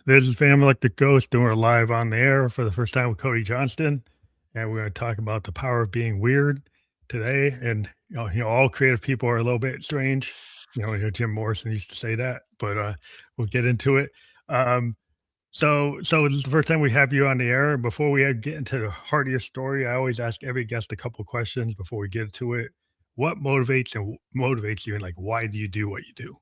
This is Family Like the Ghost, and we're live on the air for the first time with Cody Johnston, and we're going to talk about the power of being weird today. And all creative people are a little bit strange. Jim Morrison used to say that, but we'll get into it. Um, so this is the first time we have you on the air. And before we get into the heart of your story, I always ask every guest a couple questions before we get to it. What motivates you, and like why do you do what you do?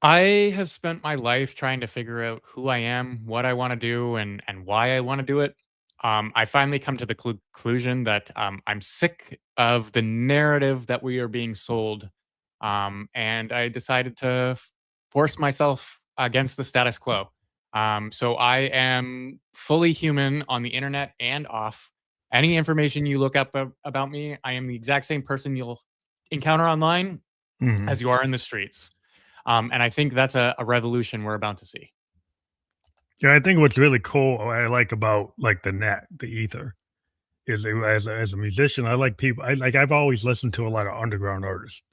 I have spent my life trying to figure out who I am, what I want to do, and why I want to do it. I finally come to the conclusion that I'm sick of the narrative that we are being sold, and I decided to force myself against the status quo. So I am fully human on the internet and off. Any information you look up about me, I am the exact same person you'll encounter online Mhm. as you are in the streets. And I think that's a revolution we're about to see. Yeah, I think what's really cool, what I like about like the net, the ether, is as a musician, I like people. I've always listened to a lot of underground artists.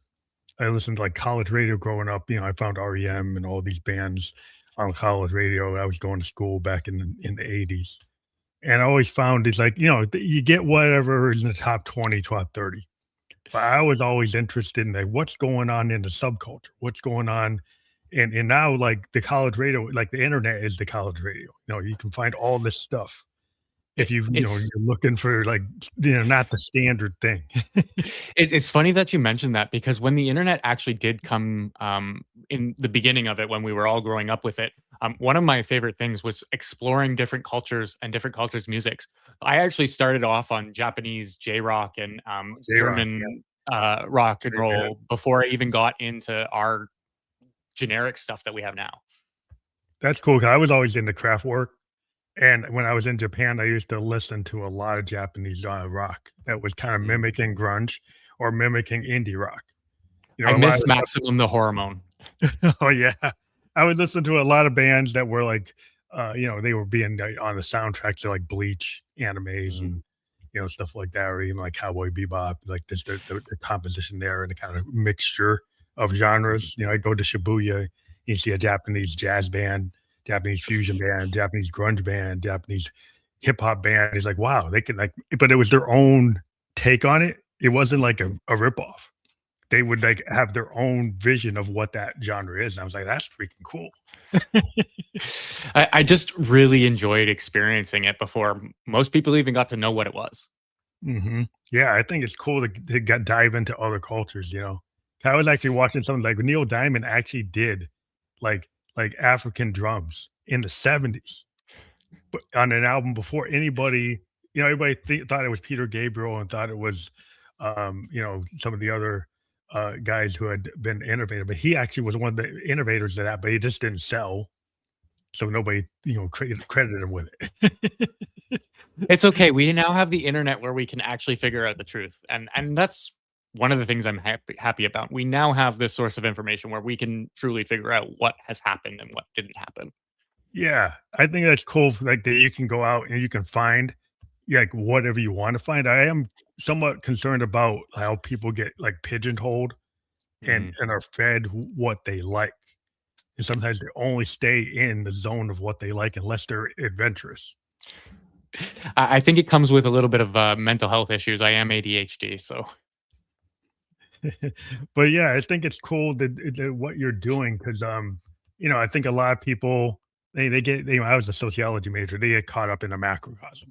I listened to like college radio growing up. I found REM and all these bands on college radio. I was going to school back in the 80s, and I always found it's like you get whatever is in the top 20, top 30. But I was always interested in like what's going on in the subculture, what's going on, and now like the college radio, like the internet is the college radio. You can find all this stuff if It, you're it's looking for like not the standard thing. it's funny that you mentioned that because when the internet actually did come in the beginning of it, when we were all growing up with it, one of my favorite things was exploring different cultures and different cultures' musics. I actually started off on Japanese J rock and J Rock, yeah, German rock and great band. roll before I even got into our generic stuff that we have now. That's cool. 'Cause I was always into craft work, and when I was in Japan, I used to listen to a lot of Japanese rock that was kind of Mm. mimicking grunge or mimicking indie rock. I A lot of miss the stuff. Maximum the Hormone. Oh yeah, I would listen to a lot of bands that were like, they were being on the soundtracks to like Bleach animes Mm. and stuff like that, or even like Cowboy Bebop, like just the composition there and the kind of mixture of Mhm. genres. I go to Shibuya, you see a Japanese jazz band, Japanese fusion band, Japanese grunge band, Japanese hip hop band. It's like, wow, they can like, but it was their own take on it. It wasn't like a ripoff. They would like have their own vision of what that genre is. And I was like, that's freaking cool. I just really enjoyed experiencing it before most people even got to know what it was. Yeah, I think it's cool to get dive into other cultures. I was actually watching something like Neil Diamond actually did like African drums in the 70s, but on an album before anybody, everybody thought it was Peter Gabriel and thought it was some of the other guys who had been innovative, but he actually was one of the innovators of that, but he just didn't sell. So nobody, credited him with it. It's okay. We now have the internet where we can actually figure out the truth, and that's one of the things I'm happy about. We now have this source of information where we can truly figure out what has happened and what didn't happen. Yeah, I think that's cool, like, that you can go out and you can find, yeah, like, whatever you wanna find. I am somewhat concerned about how people get, like, pigeonholed and Mm. are fed what they like, and sometimes they only stay in the zone of what they like unless they're adventurous. I think it comes with a little bit of mental health issues. I am ADHD, so But, yeah, I think it's cool that what you're doing because I think a lot of people, I was a sociology major, they get caught up in a macrocosm.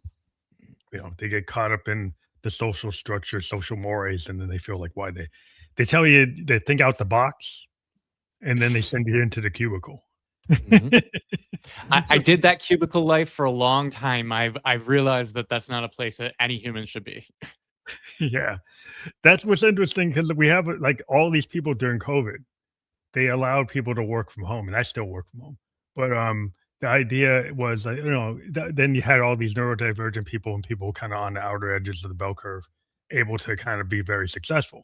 They get caught up in the social structure, social mores, and then they feel like why they tell you they think out the box, and then they send you into the cubicle. Mhm. I So did that cubicle life for a long time. I've realized that that's not a place that any human should be. yeah, that's what's interesting because we have like all these people during COVID, they allowed people to work from home, and I still work from home. But the idea was, then you had all these neurodivergent people and people kind of on the outer edges of the bell curve, able to kind of be very successful.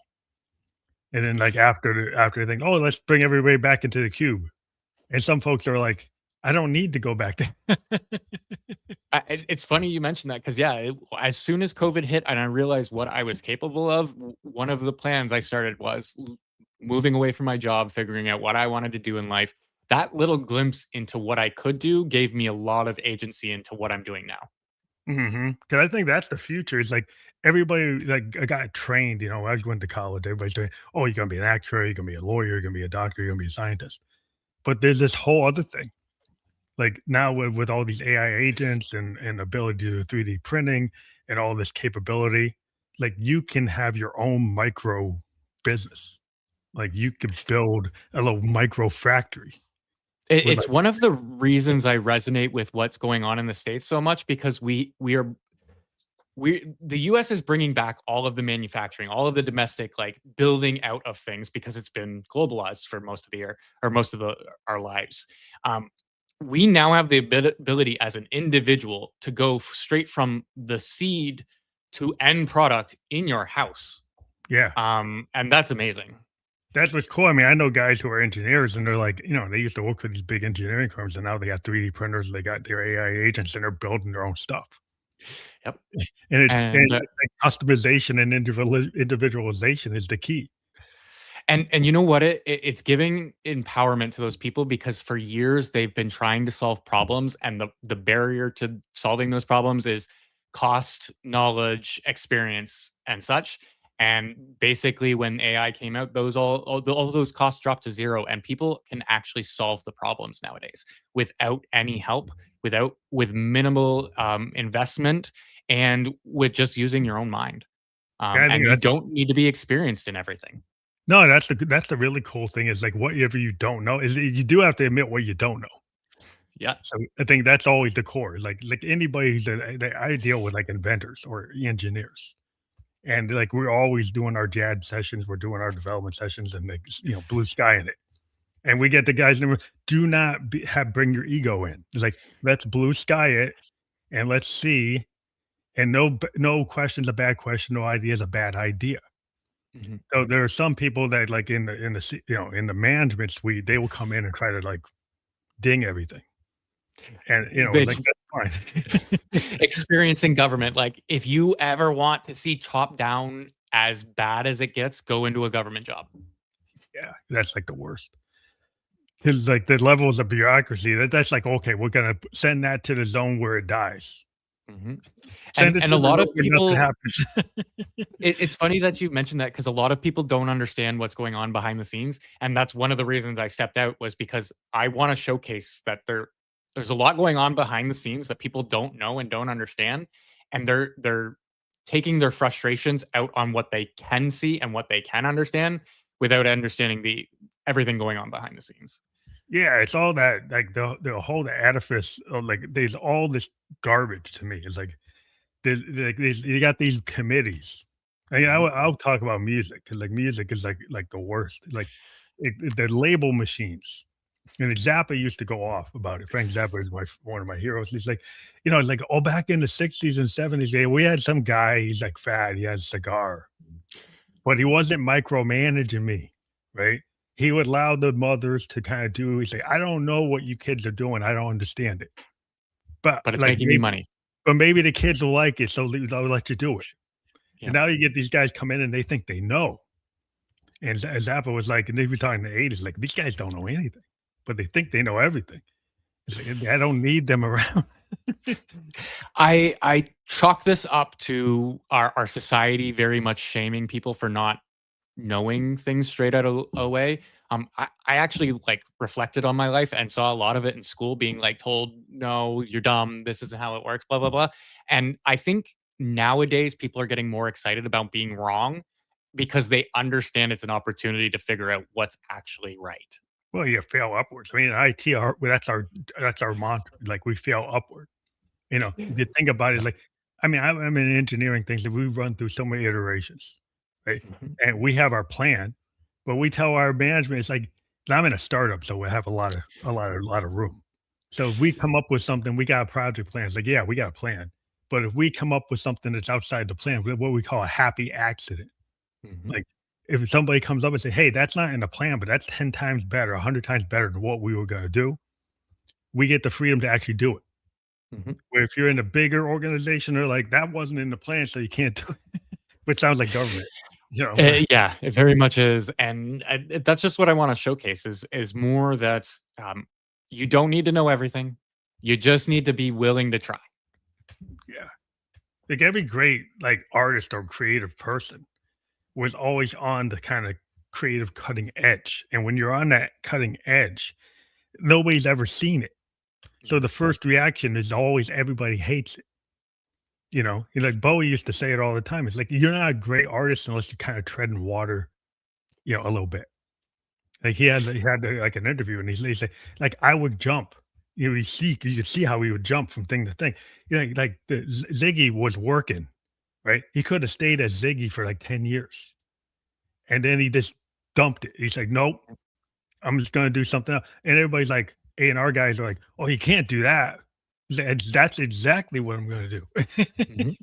And then, like, after they think, "Oh, let's bring everybody back into the cube." And some folks are like, "I don't need to go back there." It's funny you mentioned that because yeah, as soon as COVID hit and I realized what I was capable of, one of the plans I started was moving away from my job, figuring out what I wanted to do in life, that little glimpse into what I could do gave me a lot of agency into what I'm doing now. Mhm. 'Cause I think that's the future. It's like everybody like I got trained, I was going to college, everybody's doing, "Oh, you're gonna be an actuary, you're gonna be a lawyer, you're gonna be a doctor, you're gonna be a scientist." But there's this whole other thing. Like now with all these AI agents and ability to do 3D printing and all this capability, like you can have your own micro business. Like you could build a little micro factory with It's like one of the reasons I resonate with what's going on in the States so much because we the US is bringing back all of the manufacturing, all of the domestic like building out of things because it's been globalized for most of the year or most of our lives. Um, we now have the ability as an individual to go straight from the seed to end product in your house. yeah. And that's amazing. That's what's cool. I mean, I know guys who are engineers and they're like, they used to work for these big engineering firms and now they got 3D printers, they got their AI agents and they're building their own stuff. Yep. And And it's like customization and individualization is the key. And you know what? It's giving empowerment to those people because for years they've been trying to solve problems, and the barrier to solving those problems is cost, knowledge, experience, and such. And basically, when AI came out, all those costs dropped to zero, and people can actually solve the problems nowadays without any help, with minimal investment, and with just using your own mind. Yeah, I think And you that's don't need to be experienced in everything. no, that's the really cool thing is like whatever you don't know is you do have to admit what you don't know. Yeah. So I think that's always the core. Like anybody that I deal with like inventors or engineers. And like we're always doing our JAD sessions, we're doing our development sessions and like blue sky in it. And we get the guys in the room, do not bring your ego in. It's like let's blue sky it and let's see. And no question's a bad question, no idea is a bad idea. Mhm. So there are some people that like in the management suite, they will come in and try to like ding everything. And It's like that's fine. experiencing government. Like, if you ever want to see top down as bad as it gets, go into a government job. Yeah, that's like the worst. 'Cause like the levels of bureaucracy, that's like, okay, we're gonna send that to the zone where it dies. Mhm. Send it And to a the lot zone of where nothing people happens. it's funny that you mentioned that because a lot of people don't understand what's going on behind the scenes, and that's one of the reasons I stepped out was because I wanna showcase that there's a lot going on behind the scenes that people don't know and don't understand, and they're taking their frustrations out on what they can see and what they can understand without understanding the everything going on behind the scenes. Yeah, it's all that like the whole edifice of like there's all this garbage to me. It's like there's you got these committees. And Mhm, I'll talk about music because like music is like the worst. Like the label machines. And Zappa used to go off about it. Frank Zappa is one of my heroes. He's like, like, oh, back in the 60s and 70s, we had some guy, he's like fat, he had a cigar, but he wasn't micromanaging me, right? He would allow the mothers to kind of do, he's like, I don't know what you kids are doing. I don't understand it. But but it's like making me maybe, money. but maybe the kids will like it, so they'll let you do it. And Yep. now you get these guys come in and they think they know. And Zappa was like, and they were talking in the 80s, like, these guys don't know anything, but they think they know everything. It's like, I don't need them around. I chalk this up to our society very much shaming people for not knowing things straight out of away. I actually like reflected on my life and saw a lot of it in school being like told, no, you're dumb. This isn't how it works, blah, blah, blah. And I think nowadays people are getting more excited about being wrong because they understand it's an opportunity to figure out what's actually right. Well, you fail upwards. I mean, IT, well, that's our mantra. Like we fail upward. If you think about it, Yep. like, I mean, I'm in engineering things that we run through so many iterations, right? Mhm, And we have our plan, but we tell our management, it's like, I'm in a startup, so we have a lot of room. So if we come up with something, we got a project plan. It's like, yeah, we got a plan. But if we come up with something that's outside the plan, what we call a happy accident, mhm, like if somebody comes up and say, hey, that's not in the plan, but that's 10 times better, 100 times better than what we were going to do, we get the freedom to actually do it. mhm. Where if you're in a bigger organization, they're like, "That wasn't in the plan, so you can't do it," which sounds like government. you know. Yeah, it very much is, and that's just what I want to showcase is more that you don't need to know everything. You just need to be willing to try. Yeah, like every great like artist or creative person was always on the kind of creative cutting edge, and when you're on that cutting edge, nobody's ever seen it. So Mhm. the first reaction is always everybody hates it. Like Bowie used to say it all the time. It's like you're not a great artist unless you kind of tread in water, a little bit. Like he had like an interview, and he said, like I would jump. You could see how he would jump from thing to thing. Like the Ziggy was working, right? He could have stayed as Ziggy for like 10 years, and then he just dumped it. He's like, nope, I'm just gonna do something else. And everybody's like, A&R guys are like, oh, you can't do that. That's exactly what I'm gonna do. Mhm.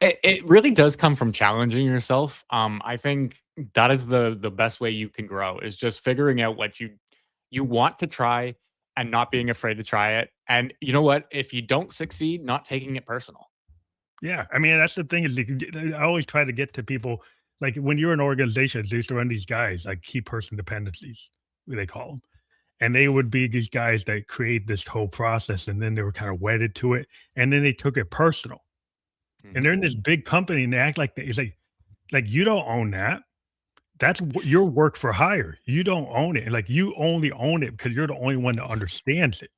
It really does come from challenging yourself. I think that is the best way you can grow is just figuring out what you want to try and not being afraid to try it. And you know what? If you don't succeed, not taking it personal. Yeah, I mean, that's the thing is I always try to get to people like when you're an organization, they used to run these guys like key person dependencies, what they call them, and they would be these guys that create this whole process, and then they were kind of wedded to it, and then they took it personal, and Mhm. they're in this big company, and they act like it's like you don't own that. That's your work for hire. You don't own it, and like you only own it because you're the only one that understands it.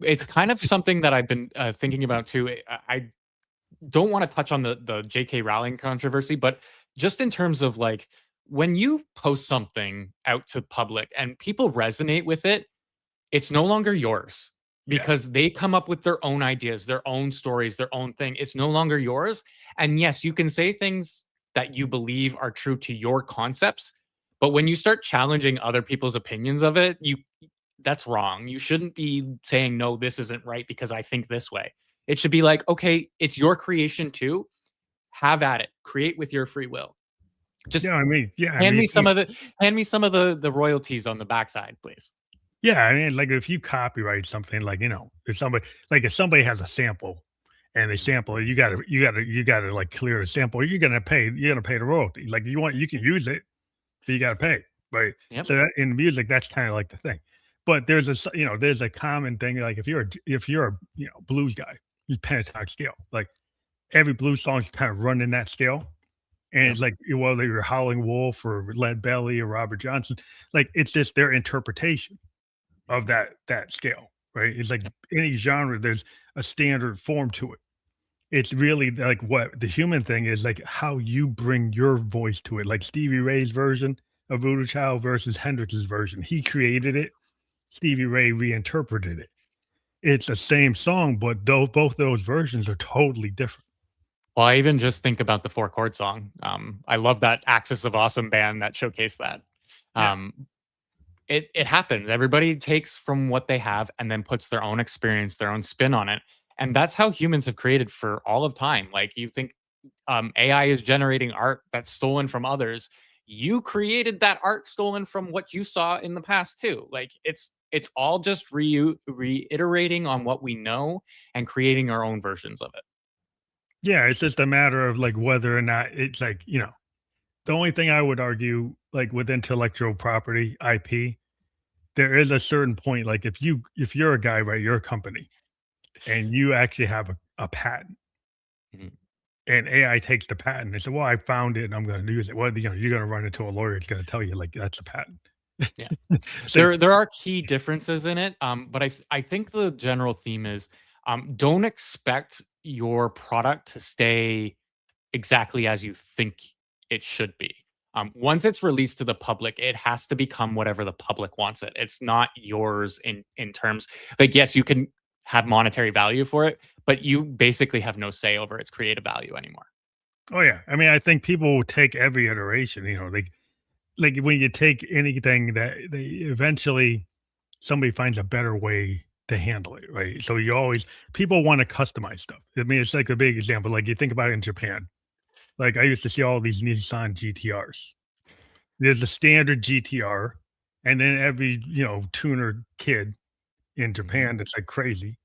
It's kind of something that I've been thinking about too. I don't want to touch on the J.K. Rowling controversy, but just in terms of like when you post something out to public and people resonate with it, it's no longer yours Yeah, because they come up with their own ideas, their own stories, their own thing. It's no longer yours. And yes, you can say things that you believe are true to your concepts, but when you start challenging other people's opinions of it, you that's wrong. You shouldn't be saying no, this isn't right because I think this way. It should be like, okay, it's your creation too. Have at it. Create with your free will. Just I mean, you can't. hand me some of the royalties on the backside, please. Yeah, I mean, like, if you copyright something, like, if somebody has a sample and they sample it, you gotta, like, clear the sample, you're gonna pay the royalty. Like, you can use it, but you gotta pay, right? Yep. So, that in music, that's kinda like the thing. But there's a common thing, like, if you're a, blues guy, you pentatonic scale, like, every blues song is kinda run in that scale, and Yep. it's like, whether you're Howlin' Wolf or Lead Belly or Robert Johnson, like, it's just their interpretation of that scale, right? It's like Yep. any genre, there's a standard form to it. It's really like what the human thing is, like how you bring your voice to it. Like Stevie Ray's version of Voodoo Child versus Hendrix's version. He created it. Stevie Ray reinterpreted it. It's the same song, but though both those versions are totally different. Well, I even just think about the four chord song. I love that Axis of Awesome band that showcased that. Yeah. Um, it happens. Everybody takes from what they have and then puts their own experience, their own spin on it. And that's how humans have created for all of time. Like you think AI is generating art that's stolen from others. You created that art stolen from what you saw in the past too. Like it's all just reiterating on what we know and creating our own versions of it. Yeah. It's just a matter of like whether or not it's like, the only thing I would argue, like with intellectual property, IP, there is a certain point, like if you're a guy, right, you're a company, and you actually have a patent, Mhm. and AI takes the patent, they say, "Well, I found it and I'm gonna use it." Well, you're gonna run into a lawyer, it's gonna tell you, like, that's a patent. Yeah. So There are key differences in it, but I think the general theme is, don't expect your product to stay exactly as you think it should be. Once it's released to the public, it has to become whatever the public wants it. It's not yours in terms like yes, you can have monetary value for it, but you basically have no say over its creative value anymore. oh, yeah, I mean, I think people will take every iteration, like, when you take anything that they eventually somebody finds a better way to handle it, right? So you always people wanna customize stuff. I mean, it's like a big example, like, you think about it in Japan, like, I used to see all these Nissan GTRs. There's a standard GTR, and then every, tuner kid in Mhm. Japan that's like crazy.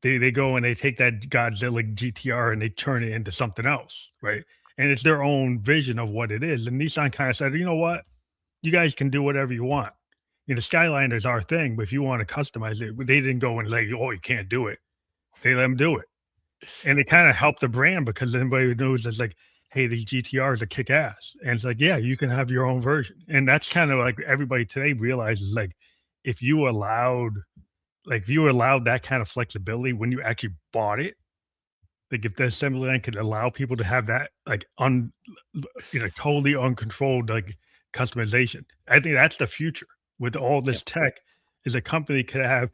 They go and they take that Godzilla GTR and they turn it into something else, right? and it's their own vision of what it is. And Nissan kind of said, you know what, you guys can do whatever you want. You know, Skyline is our thing, but if you want to customize it, they didn't go and like, oh, you can't do it. They let them do it, and it kind of helped the brand because anybody knows it's like, hey, these GTRs are kick ass, and it's like, yeah, you can have your own version, and that's kind of like everybody today realizes like, if you allowed, like if you allowed that kind of flexibility when you actually bought it, like if the assembly line could allow people to have that like totally uncontrolled like customization, I think that's the future with all Yep. this tech. Is a company could have,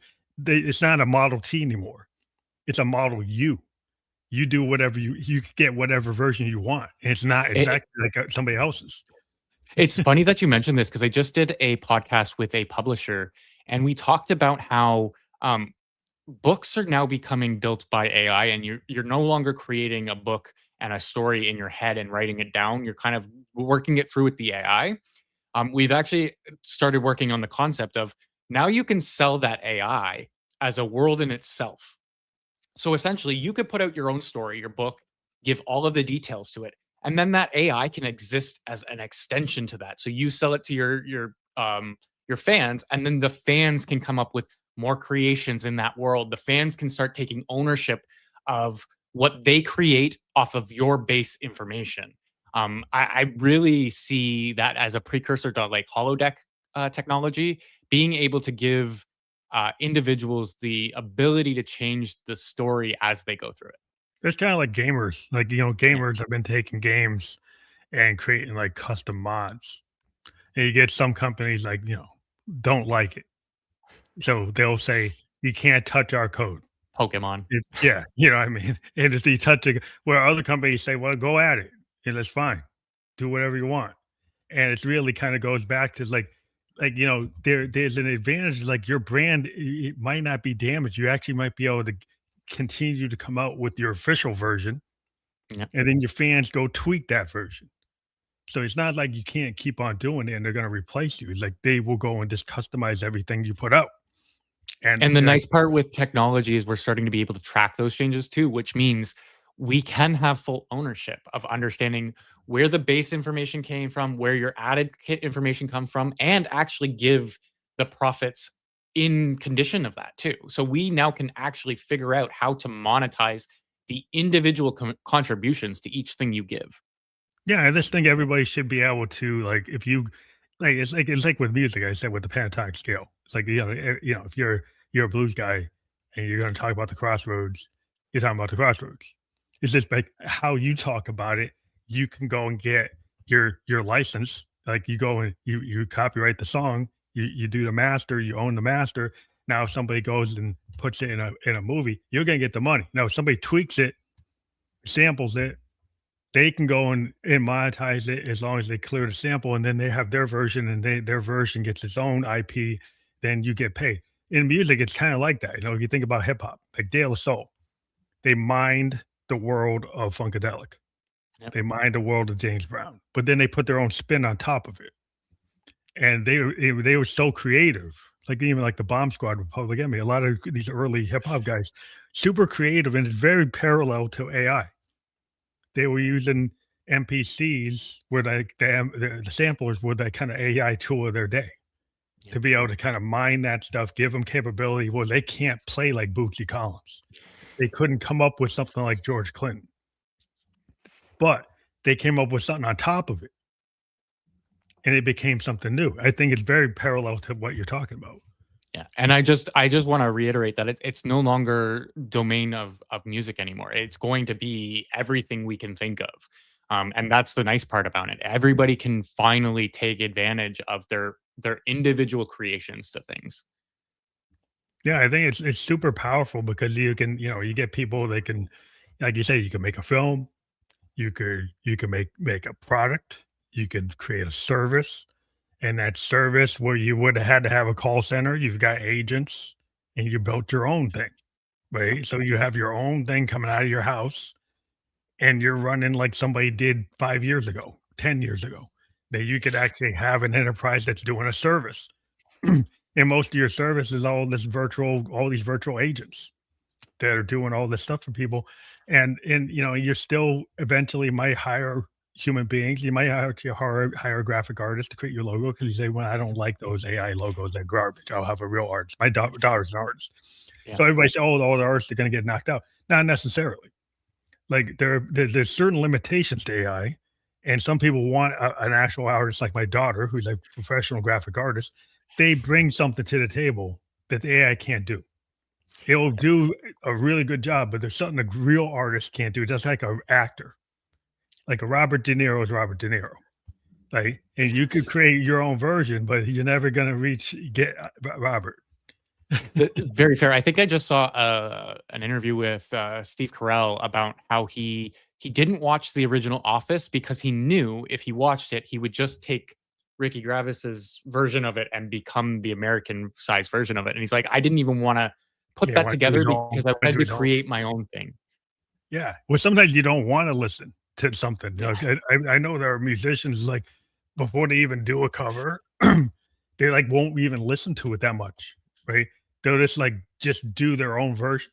it's not a Model T anymore. It's a Model U. You do whatever you could get whatever version you want, and it's not It, exactly like, somebody else's. it's funny that you mentioned this because I just did a podcast with a publisher, and we talked about how um, books are now becoming built by AI, and you're no longer creating a book and a story in your head and writing it down. You're kind of working it through with the AI. We've actually started working on the concept of now you can sell that AI as a world in itself. So essentially, you could put out your own story, your book, give all of the details to it, and then that AI can exist as an extension to that. So you sell it to your fans, and then the fans can come up with more creations in that world. The fans can start taking ownership of what they create off of your base information. I really see that as a precursor to like holodeck technology, being able to give individuals the ability to change the story as they go through it. It's kinda like gamers, like, Yeah. gamers have been taking games and creating, like, custom mods, and you get some companies, like, don't like it, so they'll say, "You can't touch our code." Pokemon. Yeah, you know what I mean? And if you touch it, where other companies say, "Well, go at it, and that's fine. Do whatever you want." And it really kinda goes back to, like, there's an advantage, like, your brand, it might not be damaged, you actually might be able to continue to come out with your official version, Yeah. and then your fans go tweak that version. So it's not like you can't keep on doing it and they're gonna replace you, it's like they will go and just customize everything you put out, And the and I nice part with technology is we're starting to be able to track those changes too, which means we can have full ownership of understanding where the base information came from, where your added information come from, and actually give the profits in condition of that too. So we now can actually figure out how to monetize the individual contributions to each thing you give. yeah, I just think everybody should be able to, like, if you it's like with music, I said with the pentatonic scale. It's like, if you're a blues guy and you're gonna talk about the crossroads, you're talking about the crossroads. It's just like how you talk about it, you can go and get your license. Like you go and you copyright the song, you do the master, you own the master. Now if somebody goes and puts it in a movie, you're gonna get the money. Now if somebody tweaks it, samples it, they can go and monetize it as long as they clear the sample, and then they have their version, and their version gets its own IP, then you get paid. In music, it's kinda like that, if you think about hip hop, like De La Soul, they mined the world of Funkadelic. Yep. They mined the world of James Brown, but then they put their own spin on top of it, and they were so creative, like, even like the Bomb Squad with Public Enemy, a lot of these early hip hop guys, super creative, and it's very parallel to AI. They were using NPCs were like the samplers were that kind of AI tool of their day Yep. to be able to kind of mine that stuff, give them capability where they can't play like Bootsy Collins. They couldn't come up with something like George Clinton, but they came up with something on top of it and it became something new. I think it's very parallel to what you're talking about. Yeah, and I just want to reiterate that it's no longer domain of music anymore. It's going to be everything we can think of, and that's the nice part about it. Everybody can finally take advantage of their individual creations to things. Yeah, I think it's super powerful because you can, you get people that can, like you say, you can make a film, you could make a product, you could create a service, and that service where you would have had to have a call center, you've got agents, and you built your own thing, Yep. right? So you have your own thing coming out of your house, and you're running like somebody did 5 years ago, 10 years ago, that you could actually have an enterprise that's doing a service. And most of your service is all these virtual agents. that are doing all this stuff for people, and you're still eventually might hire human beings. You might actually hire a graphic artist to create your logo because you say, "Well, I don't like those AI logos; they're garbage. I'll have a real artist." My daughter's an artist, Yeah. so everybody say, "Oh, all the artists are going to get knocked out." Not necessarily. Like there's certain limitations to AI, and some people want an actual artist like my daughter, who's a professional graphic artist. They bring something to the table that the AI can't do. It'll do a really good job, but there's something a real artist can't do, just like an actor. Like a Robert De Niro is Robert De Niro, right? And you could create your own version, but you're never gonna get Robert. Very fair. I think I just saw an interview with Steve Carell about how he didn't watch the original Office because he knew if he watched it, he would just take Ricky Gravis's version of it and become the American size version of it. And he's like, I didn't even want to put Yeah, that wanna do together his own because I wanna wanted do to his own. create my own thing. Yeah. Well, sometimes you don't wanna listen to something. Yeah. I know there are musicians, like, before they even do a cover, they, like, won't even listen to it that much, right? They'll just do their own version.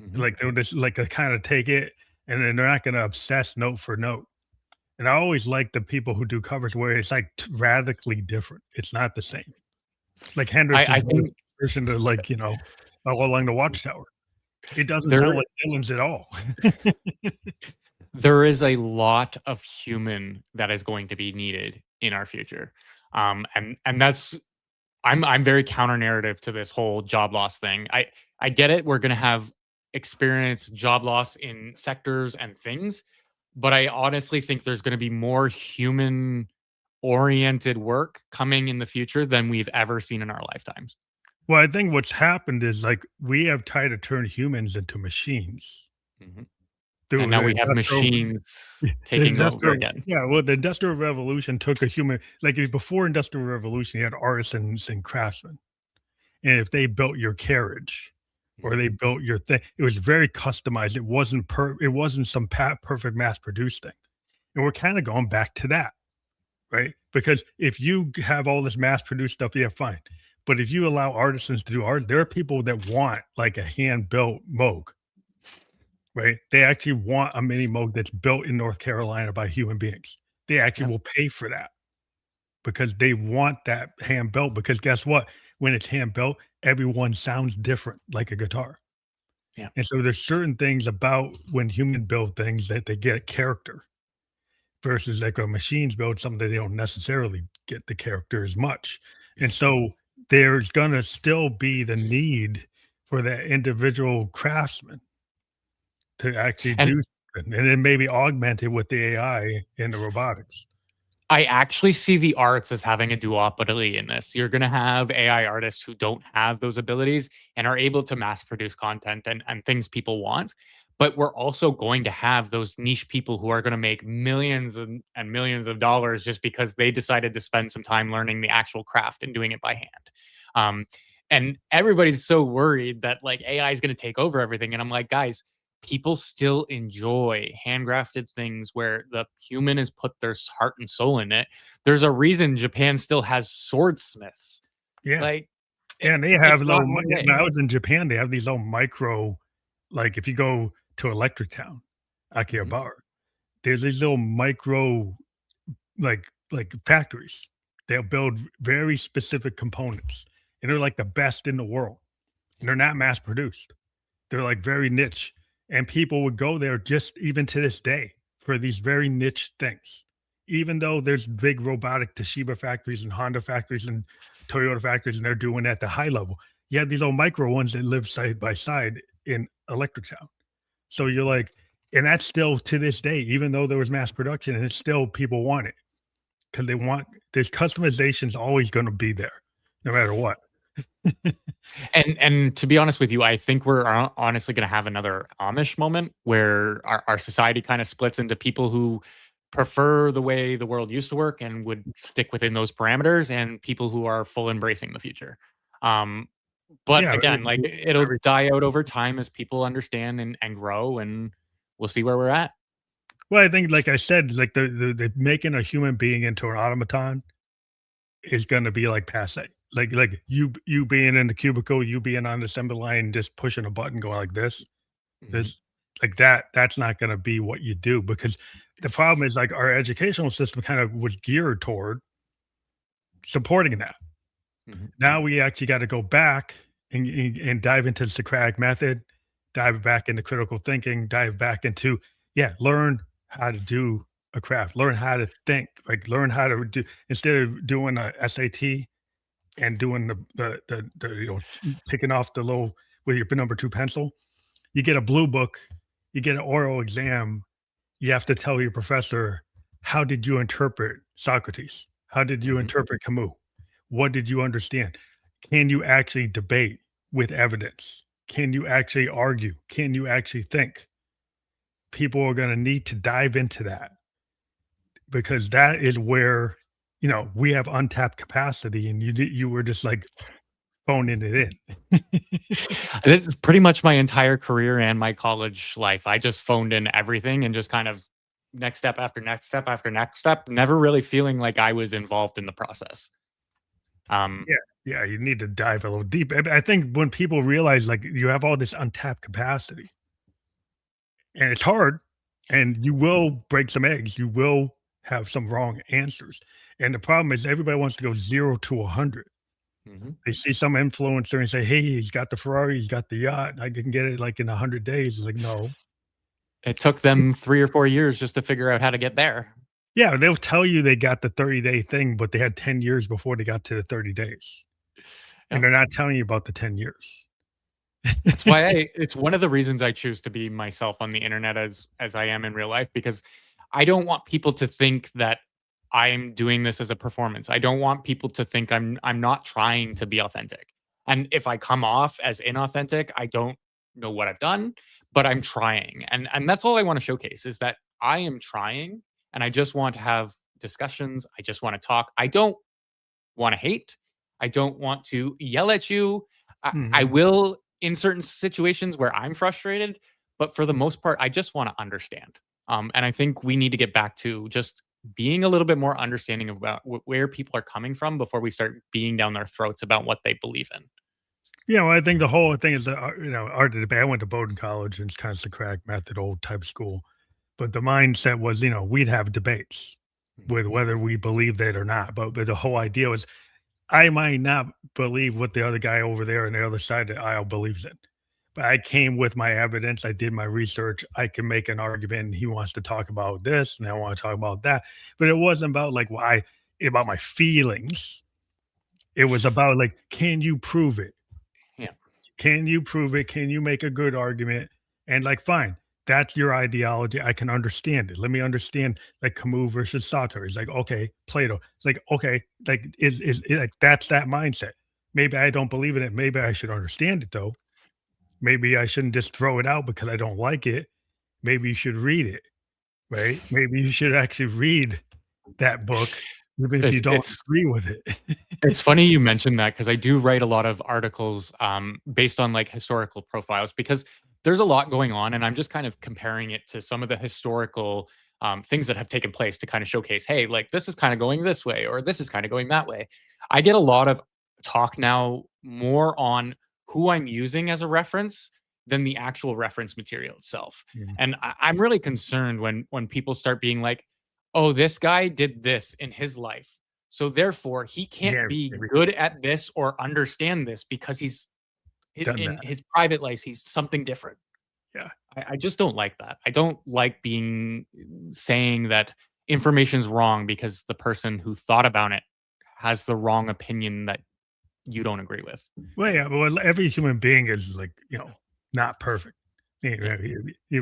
Mhm. Like, they'll just, like, kinda take it, and then they're not gonna obsess note for note. And I always like the people who do covers where it's, like, radically different. It's not the same. Like, I Hendrix's think version to, All Along the Watchtower. It doesn't sound there like Dylan's at all. there is a lot of human that is going to be needed in our future. And that's I'm very counter narrative to this whole job loss thing. I get it. We're gonna have experienced job loss in sectors and things, but I honestly think there's gonna be more human oriented work coming in the future than we've ever seen in our lifetimes. Well, I think what's happened is, like, we have tried to turn humans into machines Mhm. And through now the we have industrial machines the taking over industrial again. yeah, well, the Industrial Revolution took a human before Industrial Revolution, you had artisans and craftsmen, and if they built your carriage or Mhm. they built your thing, it was very customized. It wasn't some perfect mass-produced thing, and we're kinda going back to that. Right? Because if you have all this mass produced stuff, yeah, fine. But if you allow artisans to do art, there are people that want like a hand built Moog, right? They actually want a mini Moog that's built in North Carolina by human beings. They actually Yep. will pay for that because they want that hand built. Because guess what? When it's hand built, everyone sounds different like a guitar. Yeah. And so there's certain things about when human build things that they get character versus like a machines build something that they don't necessarily get the character as much. And so there's gonna still be the need for that individual craftsman to actually And do something, and then maybe augment it with the AI and the robotics. I actually see the arts as having a duopoly in this. You're gonna have AI artists who don't have those abilities and are able to mass produce content and things people want. But we're also going to have those niche people who are gonna make millions and millions of dollars just because they decided to spend some time learning the actual craft and doing it by hand. Um, and everybody's so worried that like AI is gonna take over everything. And I'm like, guys, people still enjoy handcrafted things where the human has put their heart and soul in it. There's a reason Japan still has swordsmiths. Yeah. Like Yeah, and they have it's little not going when away. I was in Japan, they have these little micro like, if you go to Electric Town, Mhm. Akihabara, there's these little micro factories. They'll build very specific components, and they're like the best in the world, and Yeah. they're not mass produced. They're like very niche, and people would go there just even to this day for these very niche things. Even though there's big robotic Toshiba factories and Honda factories and Toyota factories, and they're doing at the high level. You have these little micro ones that live side by side in Electric Town. So you're like, and that's still to this day, even though there was mass production, and it's still people want it because they want there's customization's always going to be there, no matter what. And to be honest with you, I think we're honestly going to have another Amish moment where our society kind of splits into people who prefer the way the world used to work and would stick within those parameters, and people who are full embracing the future. Um, but Yeah, again, like it'll every die out over time as people understand and grow, and we'll see where we're at. well, I think, like I said, like the making a human being into an automaton is going to be like passe. you being in the cubicle, you being on the assembly line, just pushing a button, going like Mhm. this, like that. That's not going to be what you do because the problem is like our educational system kind of was geared toward supporting that. Mhm. Now we actually got to go back and dive into the Socratic method, dive back into critical thinking, dive back into yeah, learn how to do a craft, learn how to think, like learn how to do instead of doing a SAT and doing picking off the little with your number two pencil. You get a blue book, you get an oral exam. You have to tell your professor, how did you interpret Socrates? How did you Mhm. interpret Camus? What did you understand? Can you actually debate with evidence? Can you actually argue? Can you actually think? People are going to need to dive into that because that is where, we have untapped capacity and you were just like phoning it in. This is pretty much my entire career and my college life. I just phoned in everything and just kind of next step after next step after next step, never really feeling like I was involved in the process. Um, Yeah, yeah, you need to dive a little deep. I think when people realize like you have all this untapped capacity and it's hard and you will break some eggs, you will have some wrong answers. And the problem is everybody wants to go 0 to 100. mhm. They see some influencer and say, "Hey, he's got the Ferrari, he's got the yacht. I can get it like in 100 days." It's like, no. It took them 3 or 4 years just to figure out how to get there. Yeah, they'll tell you they got the 30-day thing, but they had 10 years before they got to the 30 days. And Yeah. they're not telling you about the 10 years. That's why it's one of the reasons I choose to be myself on the internet as I am in real life, because I don't want people to think that I'm doing this as a performance. I don't want people to think I'm not trying to be authentic. And if I come off as inauthentic, I don't know what I've done, but I'm trying. And that's all I want to showcase is that I am trying and I just want to have discussions. I just want to talk. I don't want to hate. I don't want to yell at you. I Mhm. will in certain situations where I'm frustrated, but for the most part, I just want to understand. And I think we need to get back to just being a little bit more understanding about where people are coming from before we start being down their throats about what they believe in. Yeah, well, I think the whole thing is that, art of debate. I went to Bowdoin College and it's kind of Socratic method, old type school. But the mindset was, we'd have debates Mhm. with whether we believed it or not. But the whole idea was I might not believe what the other guy over there on the other side of the aisle believes in. But I came with my evidence. I did my research. I can make an argument. And he wants to talk about this, and I want to talk about that. But it wasn't about like why about my feelings. It was about like, can you prove it? Yeah. Can you prove it? Can you make a good argument? And like, fine, that's your ideology. I can understand it. Let me understand like Camus versus Sartre. It's like, okay, Plato. It's like, okay, like like that's that mindset. Maybe I don't believe in it. Maybe I should understand it though. Maybe I shouldn't just throw it out because I don't like it. Maybe you should read it, right? Maybe you should actually read that book, even if you It's don't it's agree with it. It's funny you mentioned that because I do write a lot of articles, based on, like, historical profiles because there's a lot going on, and I'm just kind of comparing it to some of the historical, things that have taken place to kinda showcase, "Hey, like, this is kinda going this way," or "This is kinda going that way." I get a lot of talk now more on who I'm using as a reference than the actual reference material itself, Mm. and I'm really concerned when people start being like, "Oh, this guy did this in his life. So therefore, he can't Yeah, be we've good at this or understand this because he's done in that. his private life, he's something different. Yeah. I just don't like that. I don't like being saying that information's wrong because the person who thought about it has the wrong opinion that you don't agree with. Well, yeah, well, every human being is like, not perfect. Yeah.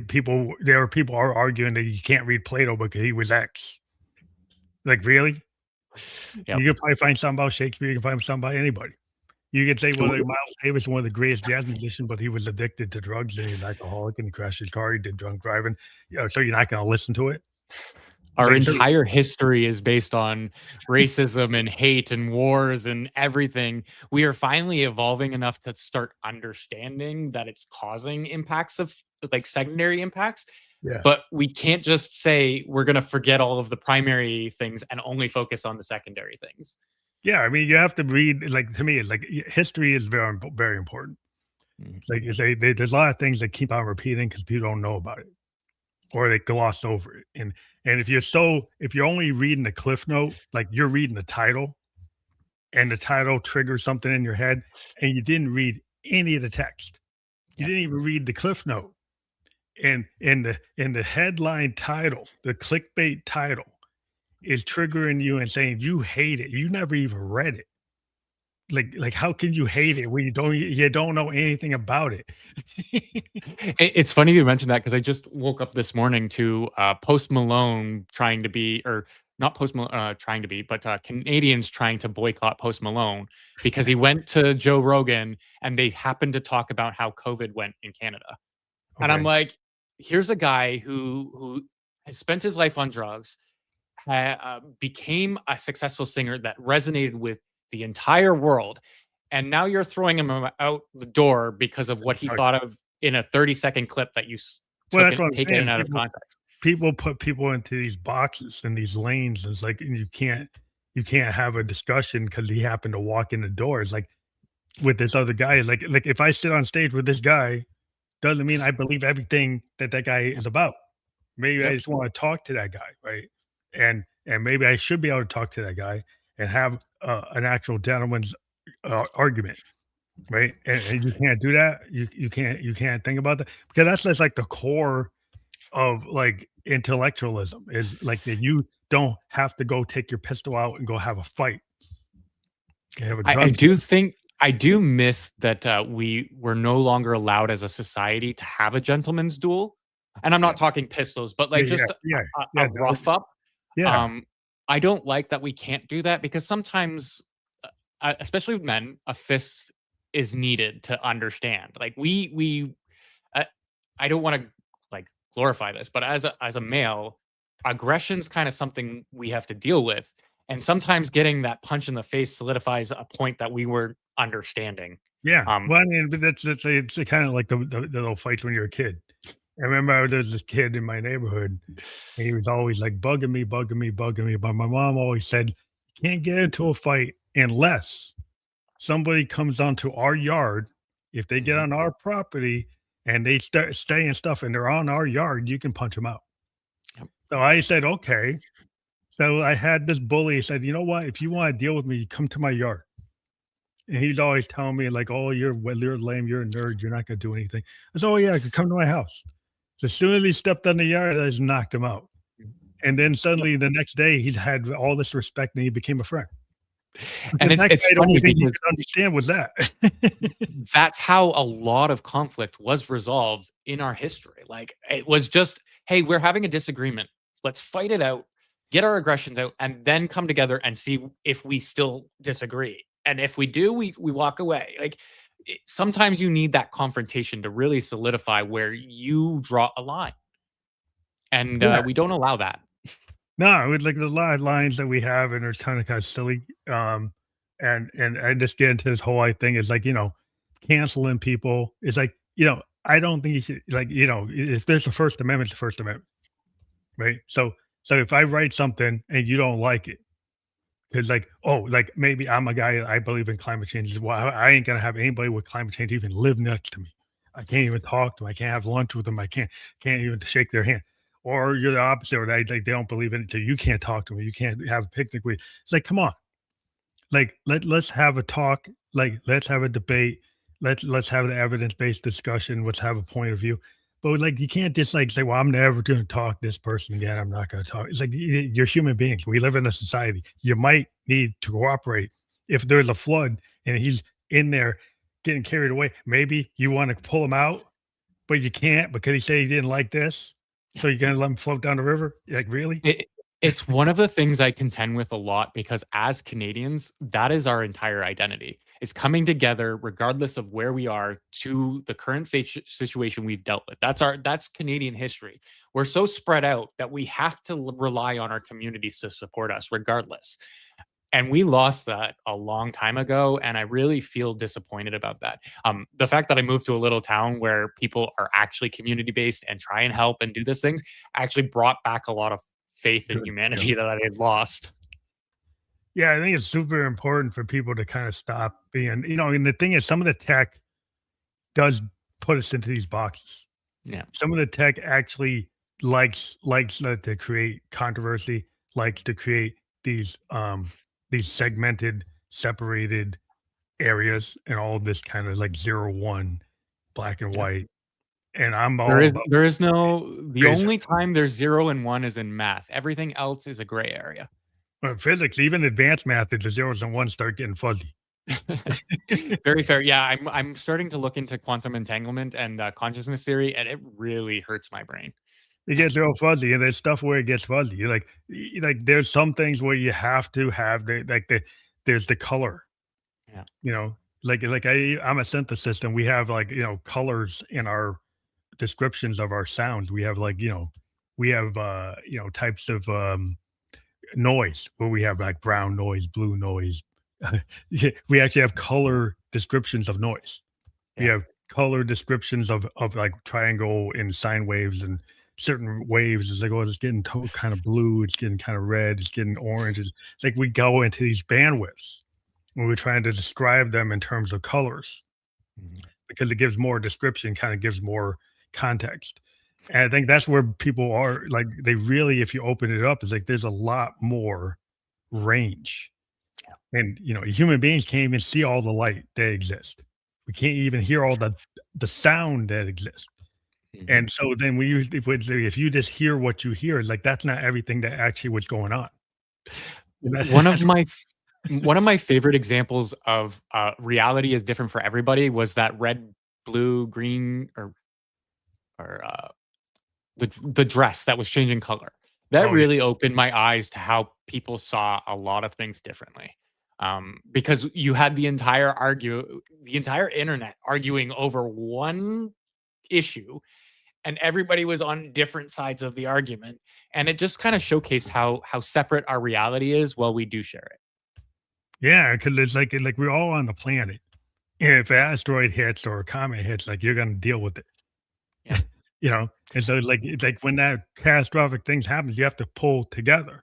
People, there are people are arguing that you can't read Plato because he was X. Like, really? Yep. You can probably find something about Shakespeare. You can find something about anybody. You could say, well, like Miles Davis, one of the greatest jazz musicians, but he was addicted to drugs and he's an alcoholic and he crashed his car. He did drunk driving. So you're not going to listen to it. It's Our like, so entire history is based on racism and hate and wars and everything. We are finally evolving enough to start understanding that it's causing impacts of like secondary impacts, yeah. but we can't just say we're going to forget all of the primary things and only focus on the secondary things. Yeah, I mean, you have to read like, to me, it's like, history is very important. Mhm. Like, it's there's a lot of things that keep on repeating because people don't know about it, or they glossed over it, and if you're only reading the cliff note, like, you're reading the title, and the title triggers something in your head, and you didn't read any of the text. You Yep. didn't even read the cliff note, and in the headline title, the clickbait title is triggering you and saying you hate it. You never even read it. Like, how can you hate it when you don't know anything about it? It's funny you mentioned that because I just woke up this morning to Post Malone trying to be, or not trying to be, but Canadians trying to boycott Post Malone because he went to Joe Rogan and they happened to talk about how COVID went in Canada. And I'm Okay. like, here's a guy who has spent his life on drugs, became a successful singer that resonated with the entire world, and now you're throwing him out the door because of what he Right. thought of in a 30-second clip that you Well, took that's what it I'm taken saying. out of People context. people put people into these boxes and these lanes. It's like, and you can't have a discussion because he happened to walk in the door. It's like with this other guy. It's like if I sit on stage with this guy, doesn't mean I believe everything that that guy Yep. is about. Maybe I Yep. just want to talk to that guy, right? And maybe I should be able to talk to that guy and have an actual gentleman's argument, right? And you can't do that. You can't think about that because that's just like the core of like intellectualism is like that you don't have to go take your pistol out and go have a fight. You have a I gun. do think I do miss that we were no longer allowed as a society to have a gentleman's duel, and I'm Yeah, not talking pistols, but yeah, like yeah, just yeah, a yeah, rough up. yeah, Um, I don't like that we can't do that because sometimes, especially with men, a fist is needed to understand. Like uh, I don't want to like glorify this, but as a male, aggression's kind of something we have to deal with, and sometimes getting that punch in the face solidifies a point that we were understanding. yeah. Um, Well, I mean, but that's it's kind of like the little fights when you're a kid. I remember there was this kid in my neighborhood, and he was always like bugging me, bugging me, bugging me. But my mom always said, "You can't get into a fight unless somebody comes onto our yard. If they get mhm, on our property and they start staying stuff and they're on our yard, you can punch them out." yep, So I said, "Okay." So I had this bully said, "You know what? If you want to deal with me, come to my yard." And he's always telling me like, "Oh, you're lame. You're a nerd. You're not gonna do anything." I said, "Oh yeah, I could come to my house." So as soon as he stepped on the yard, I just knocked him out. mhm, And then yep. suddenly the next day, he had all this respect and he became a friend. And Because it's that it's guy, the only funny thing he because could understand was that. that's how a lot of conflict was resolved in our history. Like it was just, hey, we're having a disagreement. Let's fight it out, get our aggressions out, and then come together and see if we still disagree. And if we do, we walk away. Like sometimes you need that confrontation to really solidify where you draw a line, and Yeah. we don't allow that. No, it's like there's a lot of lines that we have and it's kinda silly. And I just get into this whole thing is like, canceling people. It's like, I don't think you should like, if there's a First Amendment, it's the First Amendment, right? So if I write something and you don't like it, because like, oh, like maybe I'm a guy, I believe in climate change. Well, I ain't gonna have anybody with climate change even live next to me. I can't even talk to them. I can't have lunch with them. I can't even shake their hand. Or you're the opposite, or they don't believe in it, so you can't talk to them. You can't have a picnic with. It's like, come on, like let's have a talk. Like let's have a debate. Let's have an evidence based discussion. Let's have a point of view. But like you can't just like say, well, I'm never going to talk to this person again. I'm not going to talk. It's like you're human beings. We live in a society. You might need to cooperate. If there's a flood and he's in there getting carried away, maybe you want to pull him out, but you can't because he said he didn't like this. So you're going to let him float down the river? Like really? It it's one of the things I contend with a lot because as Canadians, that is our entire identity. Is coming together regardless of where we are to the current situation we've dealt with. That's Canadian history. We're so spread out that we have to rely on our communities to support us regardless. And we lost that a long time ago, and I really feel disappointed about that. The fact that I moved to a little town where people are actually community based and try and help and do these things actually brought back a lot of faith in Good. Yeah. humanity that I had lost. Yeah, I think it's super important for people to kind of stop being, and the thing is, some of the tech does put us into these boxes. Yeah. Some of the tech actually likes to create controversy, likes to create these these segmented, separated areas, and all of this kind of like 0 1, black and Yeah. white. And I'm all about There is no the gray only time there's 0 and 1 is in math. Everything else is a gray area. physics, even advanced math, the zeros and ones start getting fuzzy. Very fair. Yeah, I'm starting to look into quantum entanglement and, consciousness theory, and it really hurts my brain. It gets real fuzzy, and there's stuff where it gets fuzzy. There's some things where you have to have there's the color, Yeah. you know, I'm a synthesist, and we have colors in our descriptions of our sounds. We have types of noise where we have like brown noise, blue noise. Yeah, we actually have color descriptions of noise. We Yeah. have color descriptions of like triangle and sine waves and certain waves. It's like, oh, it's getting kind of blue, it's getting kind of red, it's getting orange. It's like we go into these bandwidths when we're trying to describe them in terms of colors Mhm. because it gives more description, kind of gives more context. And I think that's where people are like they really, if you open it up, it's like there's a lot more range. And human beings can't even see all the light that exists. We can't even hear all the sound that exists. Mhm. And so then we usually would say if you just hear what you hear, it's like that's not everything that actually what's going on. And that, One of that's my one of my favorite examples of, reality is different for everybody was that red, blue, green, or, the dress that was changing color. That oh yeah. really opened my eyes to how people saw a lot of things differently. Because you had the entire internet arguing over one issue, and everybody was on different sides of the argument, and it just kind of showcased how separate our reality is while we do share it. Yeah, because it's like we're all on the planet. And if an asteroid hits or a comet hits, like you're gonna deal with it. Yeah. And so it's like when that catastrophic things happens, you have to pull together.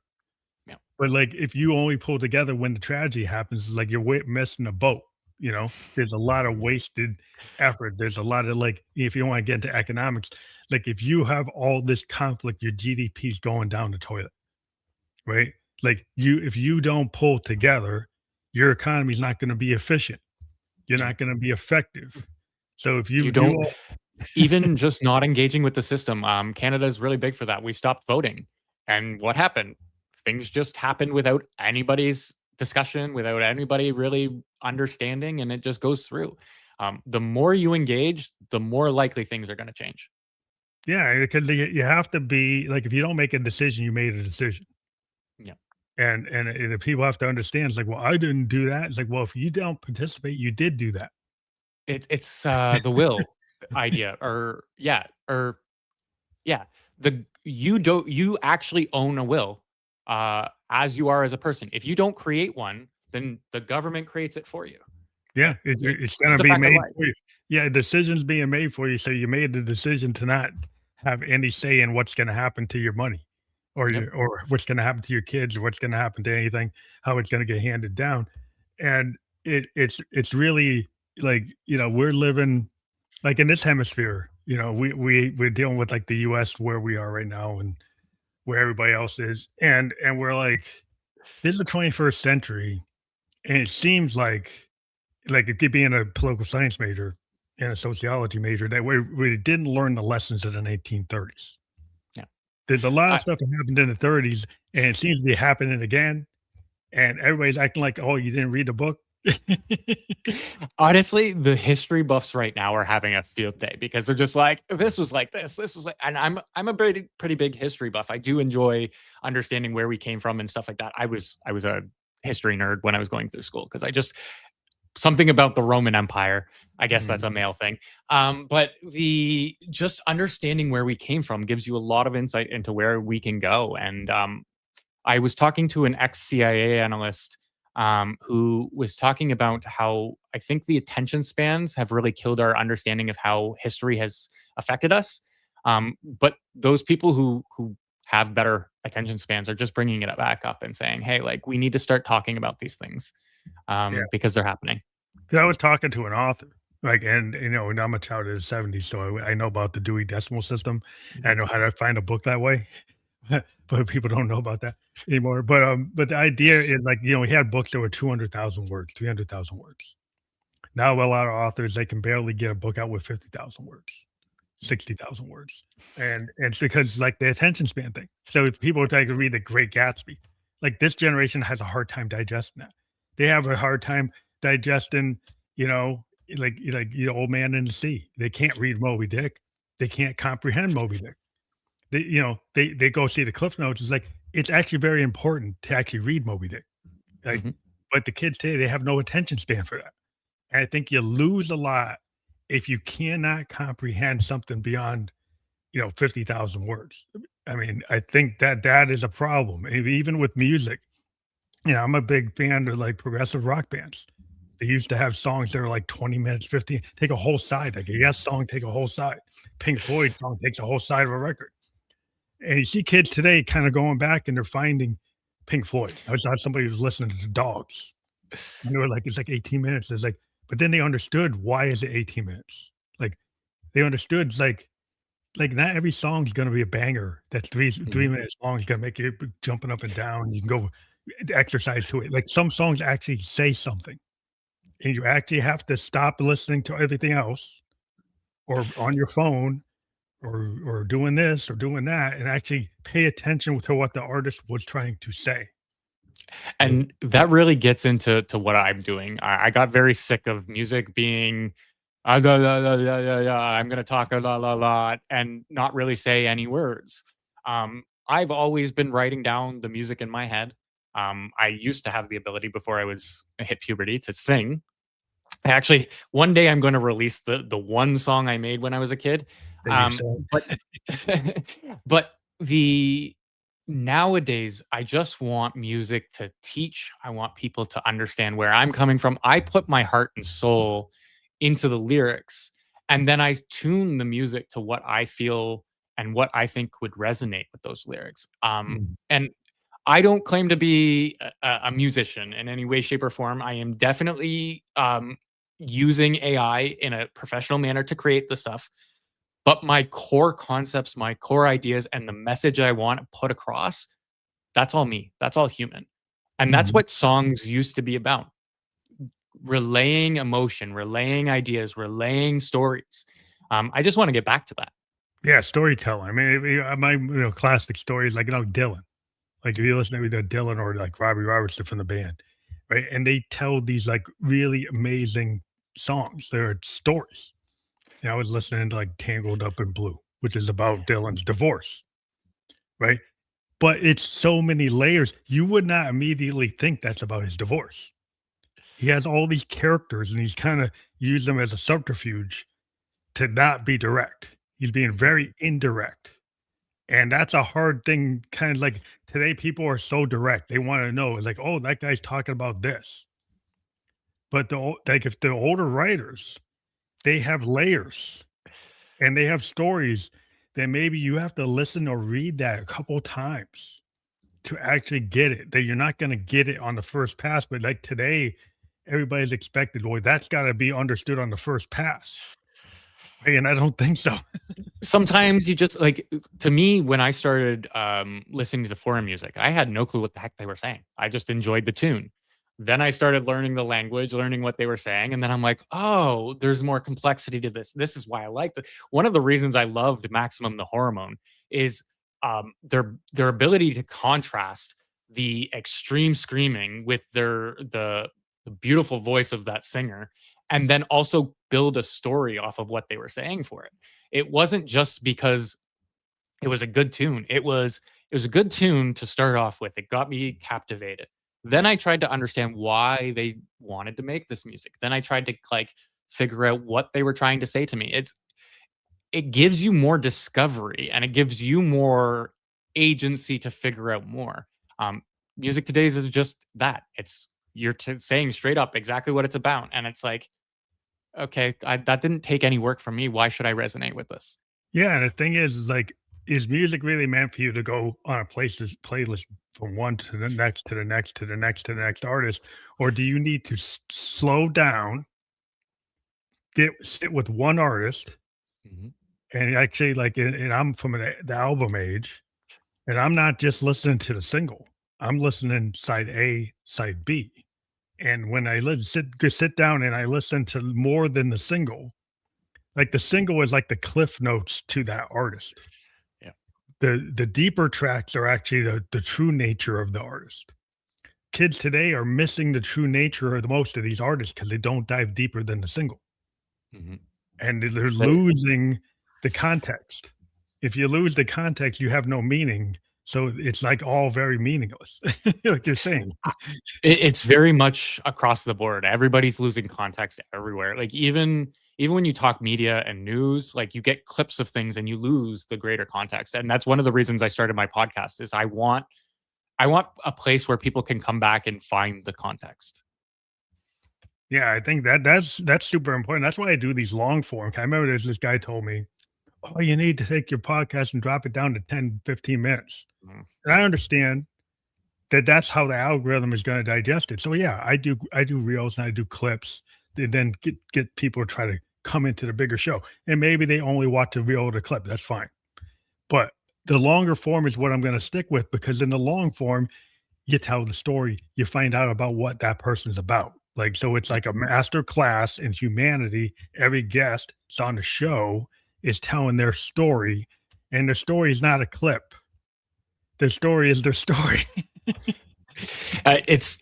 Yeah. But, like, if you only pull together when the tragedy happens, it's like you're missing a boat, you know? There's a lot of wasted effort. There's a lot of, like, if you wanna get into economics, like, if you have all this conflict, your GDP is going down the toilet, right? Like, if you don't pull together, your economy is not gonna be efficient. You're Yeah. not gonna be effective. So if If you you do don't all even just not engaging with the system, Canada is really big for that. We stopped voting, and what happened? Things just happened without anybody's discussion, without anybody really understanding, and it just goes through. The more you engage, the more likely things are going to change. yeah, because you have to be like, if you don't make a decision, you made a decision. Yeah, And the people have to understand, it's like, "Well, I didn't do that." It's like, "Well, if you don't participate, you did do that." it's the will idea, or yeah, you actually own a will, as you are as a person. If you don't create one, then the government creates it for you. Yeah, That it's it's gonna a be fact of made life. for you. Yeah, decisions being made for you, so you made the decision to not have any say in what's gonna happen to your money Yep. or what's gonna happen to your kids or what's gonna happen to anything, how it's gonna get handed down. And it's really like, we're living like in this hemisphere, we're dealing with like the US where we are right now and where everybody else is. And we're like, this is the 21st century, and it seems like it being a political science major and a sociology major that we didn't learn the lessons of the 1930s. Yeah. There's a lot of I stuff that happened in the 30s, and it seems to be happening again, and everybody's acting like, "Oh, you didn't read the book?" Honestly, the history buffs right now are having a field day because they're just like, "This was like this was like," and I'm a pretty big history buff. I do enjoy understanding where we came from and stuff like that. I was a history nerd when I was going through school because I just something about the Roman Empire. I guess that's Mhm. a male thing. But the just understanding where we came from gives you a lot of insight into where we can go. And I was talking to an ex CIA analyst, who was talking about how I think the attention spans have really killed our understanding of how history has affected us. But those people who have better attention spans are just bringing it back up and saying, hey, like we need to start talking about these things Yeah. because they're happening. 'Cause I was talking to an author, like, and, and I'm a child of the '70s, so I know about the Dewey Decimal System. And I Mhm. know how to find a book that way, but people don't know about that anymore. But the idea is like, we had books that were 200,000 words, 300,000 words. Now a lot of authors, they can barely get a book out with 50,000 words, 60,000 words. And it's because like the attention span thing. So if people are trying to read The Great Gatsby, like this generation has a hard time digesting that. They have a hard time digesting, you know, Old Man in the Sea. They can't read Moby Dick. They can't comprehend Moby Dick. They go see the Cliff Notes. It's like it's actually very important to actually read Moby Dick. Like, Mhm. but the kids today, they have no attention span for that. And I think you lose a lot if you cannot comprehend something beyond, 50,000 words. I mean, I think that that is a problem. Even with music, I'm a big fan of like progressive rock bands. They used to have songs that were like 20 minutes, 15, take a whole side. Like a Yes song, take a whole side. Pink Floyd song takes a whole side of a record. And you see kids today kind of going back and they're finding Pink Floyd. I was not somebody who's listening to Dogs. And they were like, it's like 18 minutes. It's like, but then they understood why is it 18 minutes? Like they understood it's like not every song's gonna be a banger that's three Mhm. minutes long is gonna make you jumping up and down. You can go exercise to it. Like some songs actually say something. And you actually have to stop listening to everything else or on your phone or doing this or doing that and actually pay attention to what the artist was trying to say. Like, And that really gets into what I'm doing. I got very sick of music being da, da, da, da, da, da, I'm gonna talk a la la la and not really say any words. I've always been writing down the music in my head. I used to have the ability before I was hit puberty to sing. Actually, one day I'm going to release the one song I made when I was a kid. that you said. But but the nowadays I just want music to teach. I want people to understand where I'm coming from. I put my heart and soul into the lyrics and then I tune the music to what I feel and what I think would resonate with those lyrics. Mm, And I don't claim to be a musician in any way, shape, or form. I am definitely using AI in a professional manner to create the stuff. But my core concepts, my core ideas, and the message I want to put across, that's all me. That's all human. And that's mhm. what songs used to be about, relaying emotion, relaying ideas, relaying stories. I just want to get back to that. Yeah, storytelling. I mean, my classic stories like Dylan. Like if you listen to Dylan or like Robbie Robertson from the band, right? And they tell these like really amazing songs. They're stories. I was listening to like Tangled Up in Blue, which is about Dylan's divorce, right? But it's so many layers. You would not immediately think that's about his divorce. He has all these characters and he's kind of used them as a subterfuge to not be direct. He's being very indirect. And that's a hard thing, kind of like today, people are so direct. They want to know. It's like, oh, that guy's talking about this. But like if the older writers, they have layers and they have stories that maybe you have to listen or read that a couple times to actually get it. That you're not going to get it on the first pass. But like today, everybody's expected, boy, that's got to be understood on the first pass. Right? And I don't think so. Sometimes you just like to me when I started listening to foreign music, I had no clue what the heck they were saying. I just enjoyed the tune. Then I started learning the language, learning what they were saying, and then I'm like, "Oh, there's more complexity to this. This is why I like it." One of the reasons I loved Maximum the Hormone is their ability to contrast the extreme screaming with the beautiful voice of that singer and then also build a story off of what they were saying for it. It wasn't just because it was a good tune. It was a good tune to start off with. It got me captivated. Then I tried to understand why they wanted to make this music. Then I tried to like figure out what they were trying to say to me. It gives you more discovery and it gives you more agency to figure out more. Um, Music today is just that. It's you're saying straight up exactly what it's about, and it's like, okay, that didn't take any work from me. Why should I resonate with this? Yeah. And the thing is, like, is music really meant for you to go on a playlist from one to the next to the next to the next to the next artist, or do you need to slow down, get sit with one artist, Mhm. and actually like, and I'm from the album age, and I'm not just listening to the single. I'm listening side A, side B, and when I sit down and I listen to more than the single, like the single is like the cliff notes to that artist. Yeah. The deeper tracks are actually the true nature of the artist. Kids today are missing the true nature of the most of these artists because they don't dive deeper than the single, Mhm. and they're They losing the context. If you lose the context, you have no meaning, so it's, like, all very meaningless, like you're saying. it's very much across the board. Everybody's losing context everywhere. Like even when you talk media and news, like you get clips of things and you lose the greater context. And that's one of the reasons I started my podcast is I want a place where people can come back and find the context. Yeah, I think that's super important. That's why I do these long form. I remember there's this guy told me, "Oh, you need to take your podcast and drop it down to 10, 15 minutes." Mm. And I understand that's how the algorithm is gonna digest it. So, yeah, I do reels and I do clips and then get people to try to come into the bigger show. And maybe they only watch the reel or the clip, that's fine. But the longer form is what I'm gonna stick with because in the long form, you tell the story, you find out about what that person's about. Like, so it's Yeah. like a master class in humanity. Every guest that's on the show is telling their story, and their story is not a clip. Their story is their story.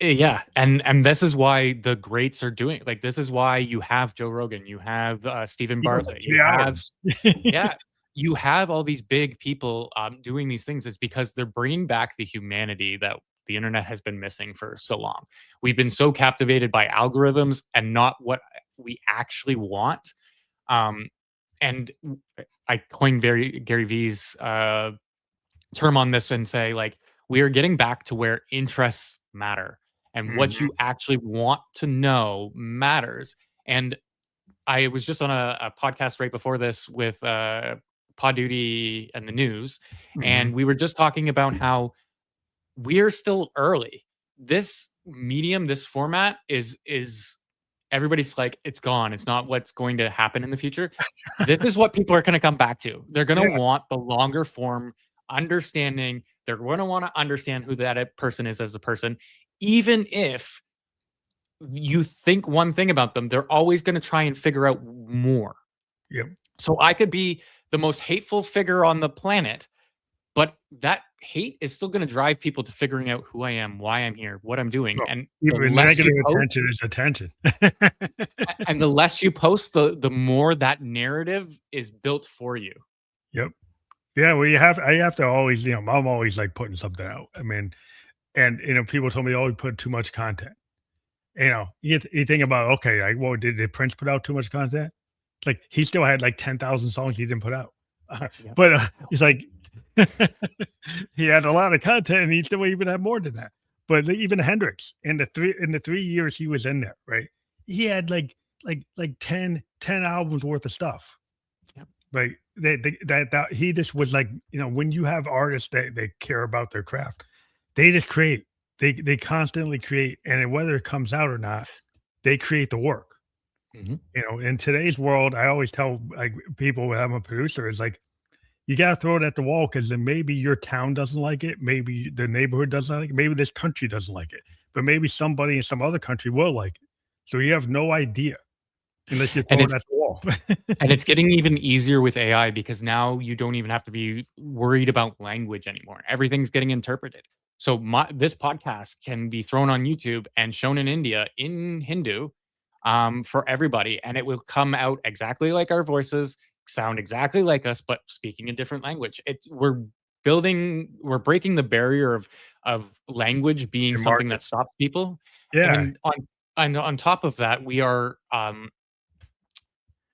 Yeah, and this is why the greats are doing like this is why you have Joe Rogan, you have Stephen He goes for Bartlett, you 3 have hours. yeah, you have all these big people doing these things is because they're bringing back the humanity that the internet has been missing for so long. We've been so captivated by algorithms and not what we actually want. Um, and I coined very Gary V's term on this and say like we are getting back to where interests matter and what Mhm, you actually want to know matters. And I was just on a podcast right before this with Pod Duty and the news, mhm. and we were just talking about how we're still early. This medium, this format is everybody's like, it's gone. It's not what's going to happen in the future. This is what people are going to come back to. They're going to Yeah, want the longer form understanding. They're going to want to understand who that person is as a person, even if you think one thing about them, they're always going to try and figure out more. yep. So I could be the most hateful figure on the planet, but that hate is still going to drive people to figuring out who I am, why I'm here, what I'm doing. Well, And the even less you negative post, attention is attention. and the less you post, the more that narrative is built for you. Yep. Yeah, well, I have to always, I'm always, like, putting something out. I mean, and, people told me, "Oh, you put too much content." You think about, okay, like, well, did Prince put out too much content? Like, he still had, like, 10,000 songs he didn't put out. Yep. But, it's like he had a lot of content, and he still even had more than that. But even Hendrix, in the 3 years he was in there, right? He had, like 10 albums worth of stuff, Yep. right? That he just was like, when you have artists that they care about their craft, they just create. They constantly create, and whether it comes out or not, they create the work. Mhm. In today's world, I always tell like people when I'm a producer is like, you gotta throw it at the wall because then maybe your town doesn't like it, maybe the neighborhood doesn't like it, maybe this country doesn't like it, but maybe somebody in some other country will like it. So you have no idea unless you And throw it it's at the wall. and it's getting even easier with AI because now you don't even have to be worried about language anymore. Everything's getting interpreted. So this podcast can be thrown on YouTube and shown in India in Hindu for everybody, and it will come out exactly like our voices, sound exactly like us, but speaking a different language. We're breaking the barrier of language being And something market. that stops people, Yeah. and on top of that, we are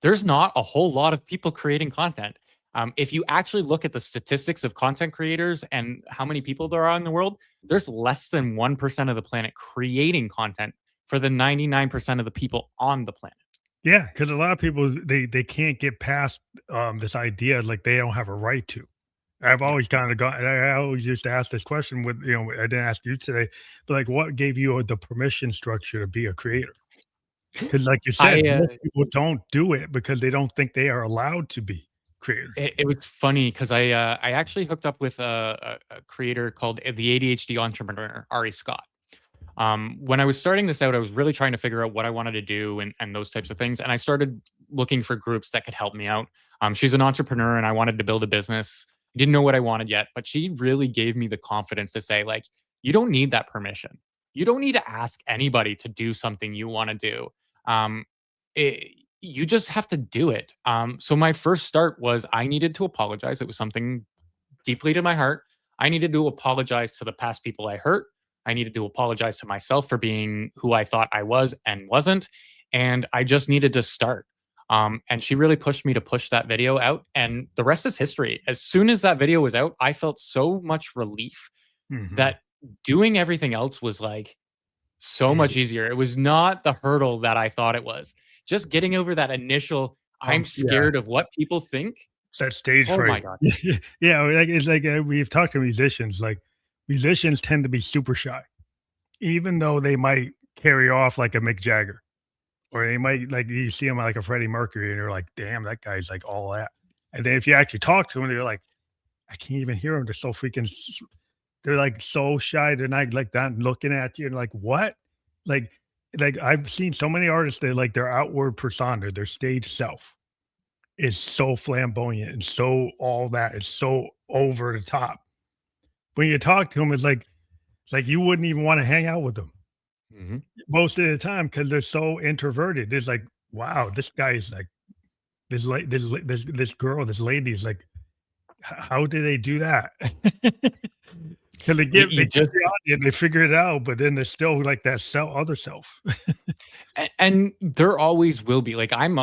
there's not a whole lot of people creating content. If you actually look at the statistics of content creators and how many people there are in the world, there's less than 1% of the planet creating content for the 99% of the people on the planet. Yeah, because a lot of people they can't get past this idea like they don't have a right to. I've Yeah. always kind of got. I always used to ask this question with I didn't ask you today, but like, what gave you the permission structure to be a creator? Because, like you I said, most people don't do it because they don't think they are allowed to be creators. It was funny because I actually hooked up with a creator called the ADHD entrepreneur, Ari Scott. When I was starting this out, I was really trying to figure out what I wanted to do and those types of things. And I started looking for groups that could help me out. She's an entrepreneur and I wanted to build a business. I didn't know what I wanted yet, but she really gave me the confidence to say, like, you don't need that permission. You don't need to ask anybody to do something you want to do. Um, you just have to do it. So my first start was I needed to apologize. It was something deeply to my heart. I needed to apologize to the past people I hurt. I needed to apologize to myself for being who I thought I was and wasn't. And I just needed to start. And she really pushed me to push that video out. And the rest is history. As soon as that video was out, I felt so much relief Mhm. that doing everything else was like so much Easy. easier. It was not the hurdle that I thought it was. Just getting over that initial, I'm Yeah, scared of what people think. it's that stage Oh fright. my God. Yeah, like, it's like, we've talked to musicians, like, musicians tend to be super shy, even though they might carry off like a Mick Jagger, or they might like, you see them like a Freddie Mercury, and you're like, "Damn, that guy's like all that." And then if you actually talk to them, they're like, "I can't even hear them. They're so freaking they're, like, so shy, they're not looking at you and like, "What?" Like I've seen so many artists that, like, their outward persona, their stage self is so flamboyant and so all that, it's so over the top. When you talk to them, it's like you wouldn't even wanna hang out with them Mhm. most of the time because 'cause they're so introverted. It's like, "Wow, this guy is like this girl, this lady is like, how do they do that?" 'Cause You they get just the audience, they figure it out, but then there's still like that other self. and there always will be. Like I'm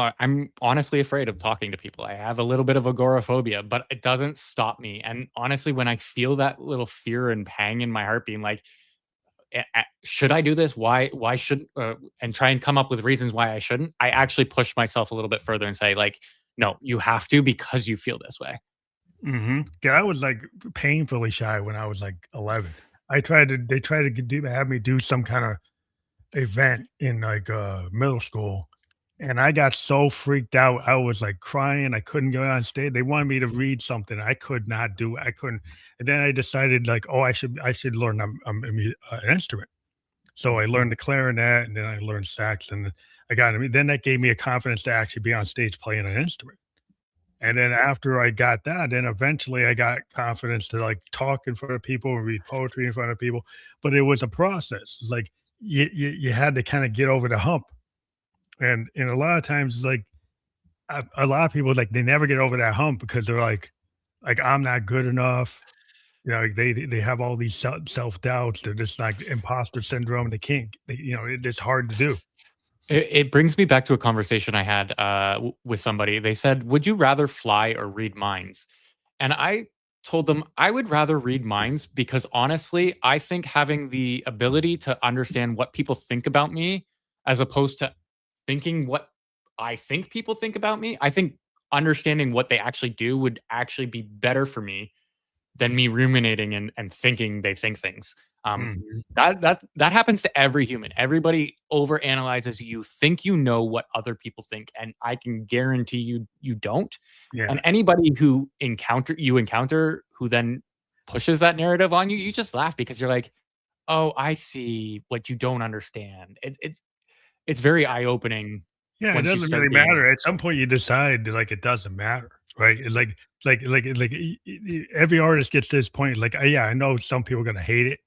honestly afraid of talking to people. I have a little bit of agoraphobia, but it doesn't stop me. And honestly, when I feel that little fear and pang in my heart, being like, should I do this? Why should and try and come up with reasons why I shouldn't? I actually push myself a little bit further and say, like, no, you have to because you feel this way. Mhm. Yeah, I was, like, painfully shy when I was, like, 11. They tried to do have me do some kinda event in, like, middle school, and I got so freaked out, I was, like, crying, I couldn't go on stage, they wanted me to read something, I could not do it, I couldn't, and then I decided, like, "Oh, I should learn, an instrument." So I Mhm. learned the clarinet, and then I learned sax, and then that gave me a confidence to actually be on stage playing an instrument. And then after I got that, then eventually I got confidence to, like, talk in front of people and read poetry in front of people, but it was a process. It's like you had to kinda get over the hump, and a lot of times, it's like, a lot of people, like, they never get over that hump because they're like, "I'm not good enough." They have all these self-doubts. They're just like imposter syndrome. They can't it's hard to do. It brings me back to a conversation I had with somebody. They said, "Would you rather fly or read minds?" And I told them I would rather read minds because honestly, I think having the ability to understand what people think about me as opposed to thinking what I think people think about me, I think understanding what they actually do would actually be better for me than me ruminating and thinking they think things. Mhm. That happens to every human. Everybody overanalyzes. You think you know what other people think, and I can guarantee you don't. Yeah. And anybody who encounter who then pushes that narrative on you, you just laugh because you're like, "Oh, I see what you don't understand." It's very eye opening Yeah, it once you doesn't start really being matter. At some point, you decide that, like, it doesn't matter, right? It's every artist gets to this point, like, yeah, I know some people are gonna hate it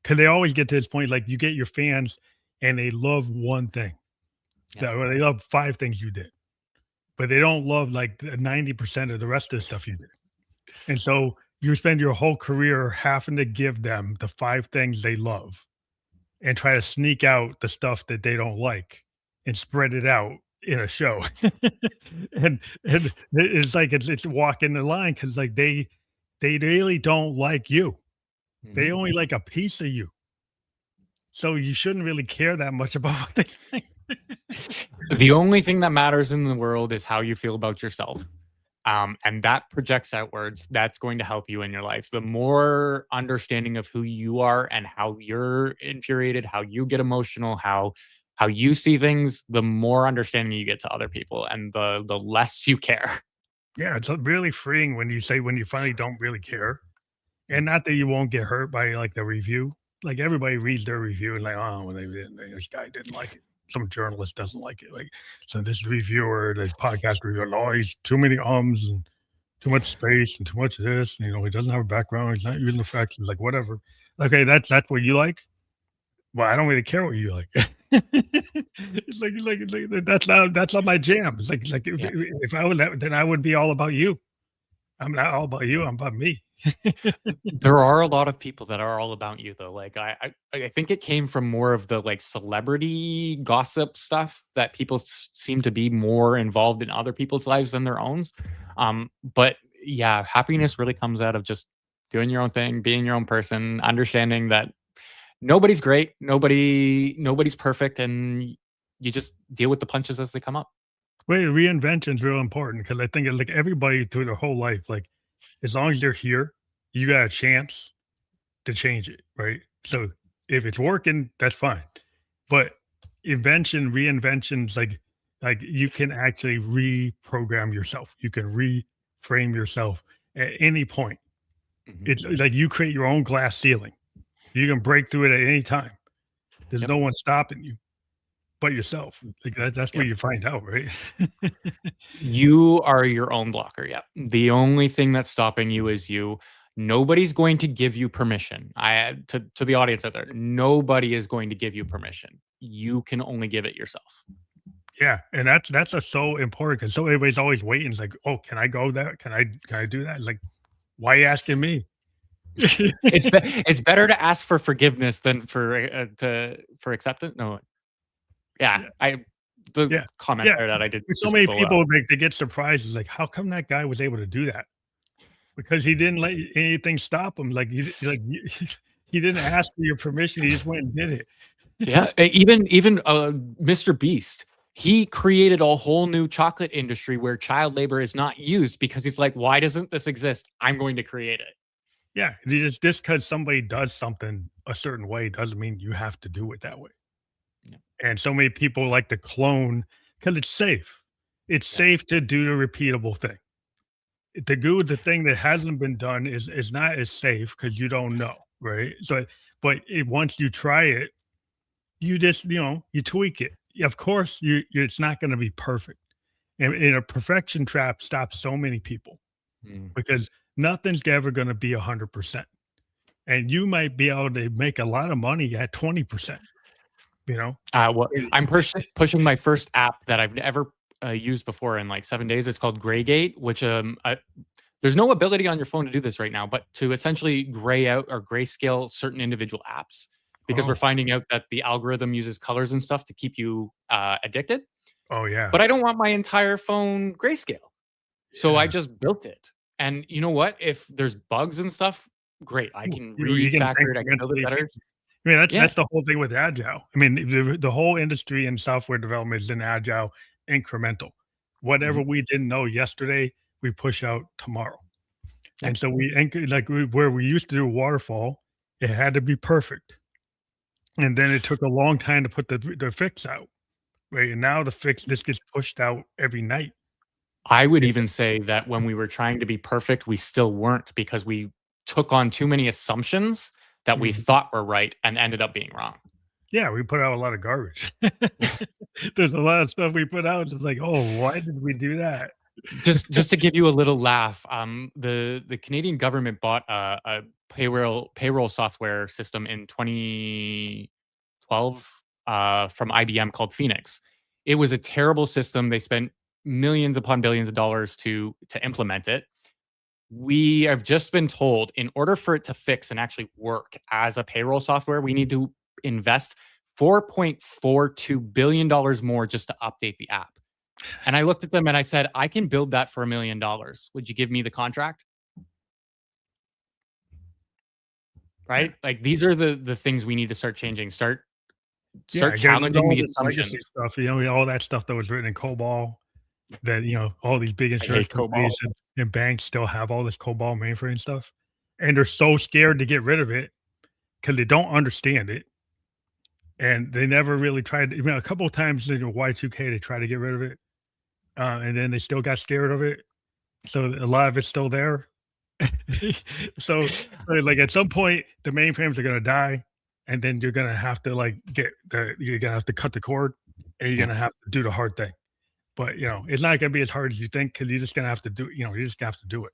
because they always get to this point, like, you get your fans and they love one thing, yeah. or they love 5 things you did, but they don't love, like, the 90% of the rest of the stuff you did. And so you spend your whole career having to give them the 5 things they love and try to sneak out the stuff that they don't like and spread it out in a show. And it's like it's walking the line because like they really don't like you. They Mhm. only like a piece of you. So you shouldn't really care that much about what they think. The only thing that matters in the world is how you feel about yourself. And that projects outwards. That's going to help you in your life. The more understanding of who you are and how you're infuriated, how you get emotional, how you see things, the more understanding you get to other people, and the less you care. Yeah, it's really freeing when you say when you finally don't really care. And Mm. not that you won't get hurt by, like, the review. Like, everybody reads their review and like, "Oh, well, they didn't this guy didn't like it." Some journalist doesn't like it, like, so this reviewer, this podcast reviewer, "Oh, he's too many ums and too much space and too much of this, and, he doesn't have a background, he's not using effects." It's like, "Whatever." Okay, that's what you like? Well, I don't really care what you like. It's like, that's not my jam. It's like Yeah. if I would then I would be all about you. I'm not all about you, I'm about me. There are a lot of people that are all about you though. Like I think it came from more of the like celebrity gossip stuff that people seem to be more involved in other people's lives than their own. But yeah, happiness really comes out of just doing your own thing, being your own person, understanding that nobody's great, nobody's perfect, and you just deal with the punches as they come up. Wait, reinvention is real important because I think like everybody through their whole life, like as long as you're here, you got a chance to change it, right? So if it's working, that's fine. But reinventions, like you can actually reprogram yourself. You can reframe yourself at any point. Mhm. It's like you create your own glass ceiling. You can break through it at any time. There's Yep. no one stopping you but yourself. Like that's what Yep. you find out, right? You are your own blocker, yeah. The only thing that's stopping you is you. Nobody's going to give you permission. To the audience out there, nobody is going to give you permission. You can only give it yourself. Yeah, and that's a so important because so everybody's always waiting. It's like, "Oh, can I go there? Can I do that?" It's like, "Why you asking me?" It's better to ask for forgiveness than for acceptance. No, yeah, Yeah, I the yeah, comment yeah. there that I did There's so was many below. people, they get surprised. It's like, "How come that guy was able to do that?" Because he didn't let anything stop him. Like, he didn't ask for your permission, he just went and did it. Yeah, even Mr. Beast, he created a whole new chocolate industry where child labor is not used because he's like, "Why doesn't this exist? I'm going to create it." Yeah, just because somebody does something a certain way doesn't mean you have to do it that way. Yeah, And so many people like to clone because it's safe. It's yeah, safe to do the repeatable thing. To do the thing that hasn't been done is not as safe because you don't know, right? So, but once you try it, you just you tweak it. Of course, it's not going to be perfect, and a perfection trap stops so many people mm. because nothing's ever going to be 100%, and you might be able to make a lot of money at 20%. You know, What I'm pushing my first app that I've never, used before in, like, 7 days. It's called Graygate, which, there's no ability on your phone to do this right now, but to essentially gray out or grayscale certain individual apps because we're oh, finding out that the algorithm uses colors and stuff to keep you, addicted, oh yeah, but I don't want my entire phone grayscale. So I yeah. just built it. And you know what? If there's bugs and stuff, great. I can You can refactor it. I can build it incrementally better. I mean, Yeah. that's the whole thing with agile. I mean, the whole industry in software development is in agile, incremental. Whatever Mhm. we didn't know yesterday, we push out tomorrow. Yeah. And so we anchor like where we used to do waterfall, it had to be perfect. And then it took a long time to put the fix out, right? And now the fix this gets pushed out every night. I would It's even say that when we were trying to be perfect, we still weren't because we took on too many assumptions that we Mhm. thought were right and ended up being wrong. Yeah, we put out a lot of garbage. There's a lot of stuff we put out. It's like, oh, why did we do that? Just to give you a little laugh, the Canadian government bought a payroll software system in 2012 from IBM called Phoenix. It was a terrible system. They spent millions upon billions of dollars to implement it. We have just been told in order for it to fix and actually work as a payroll software, we need to invest $4.42 billion more just to update the app. And I looked at them and I said, I can build that for $1 million. Would you give me the contract? Yeah. Right? Like these are the things we need to start changing. Yeah, Start get rid of challenging all the this legacy assumptions. stuff, all that stuff that was written in COBOL. that, all these big I insurance hate COBOL. companies and banks still have all this COBOL mainframe stuff, and they're so scared to get rid of it because they don't understand it, and they never really tried a couple of times in Y2K, they tried to get rid of it, and then they still got scared of it, so a lot of it's still there. So, like, at some point, the mainframes are gonna die, and then you're gonna have to, like, you're gonna have to cut the cord, and you're Yeah. gonna have to do the hard thing. But, it's not gonna be as hard as you think because 'cause you're just gonna have to you just have to do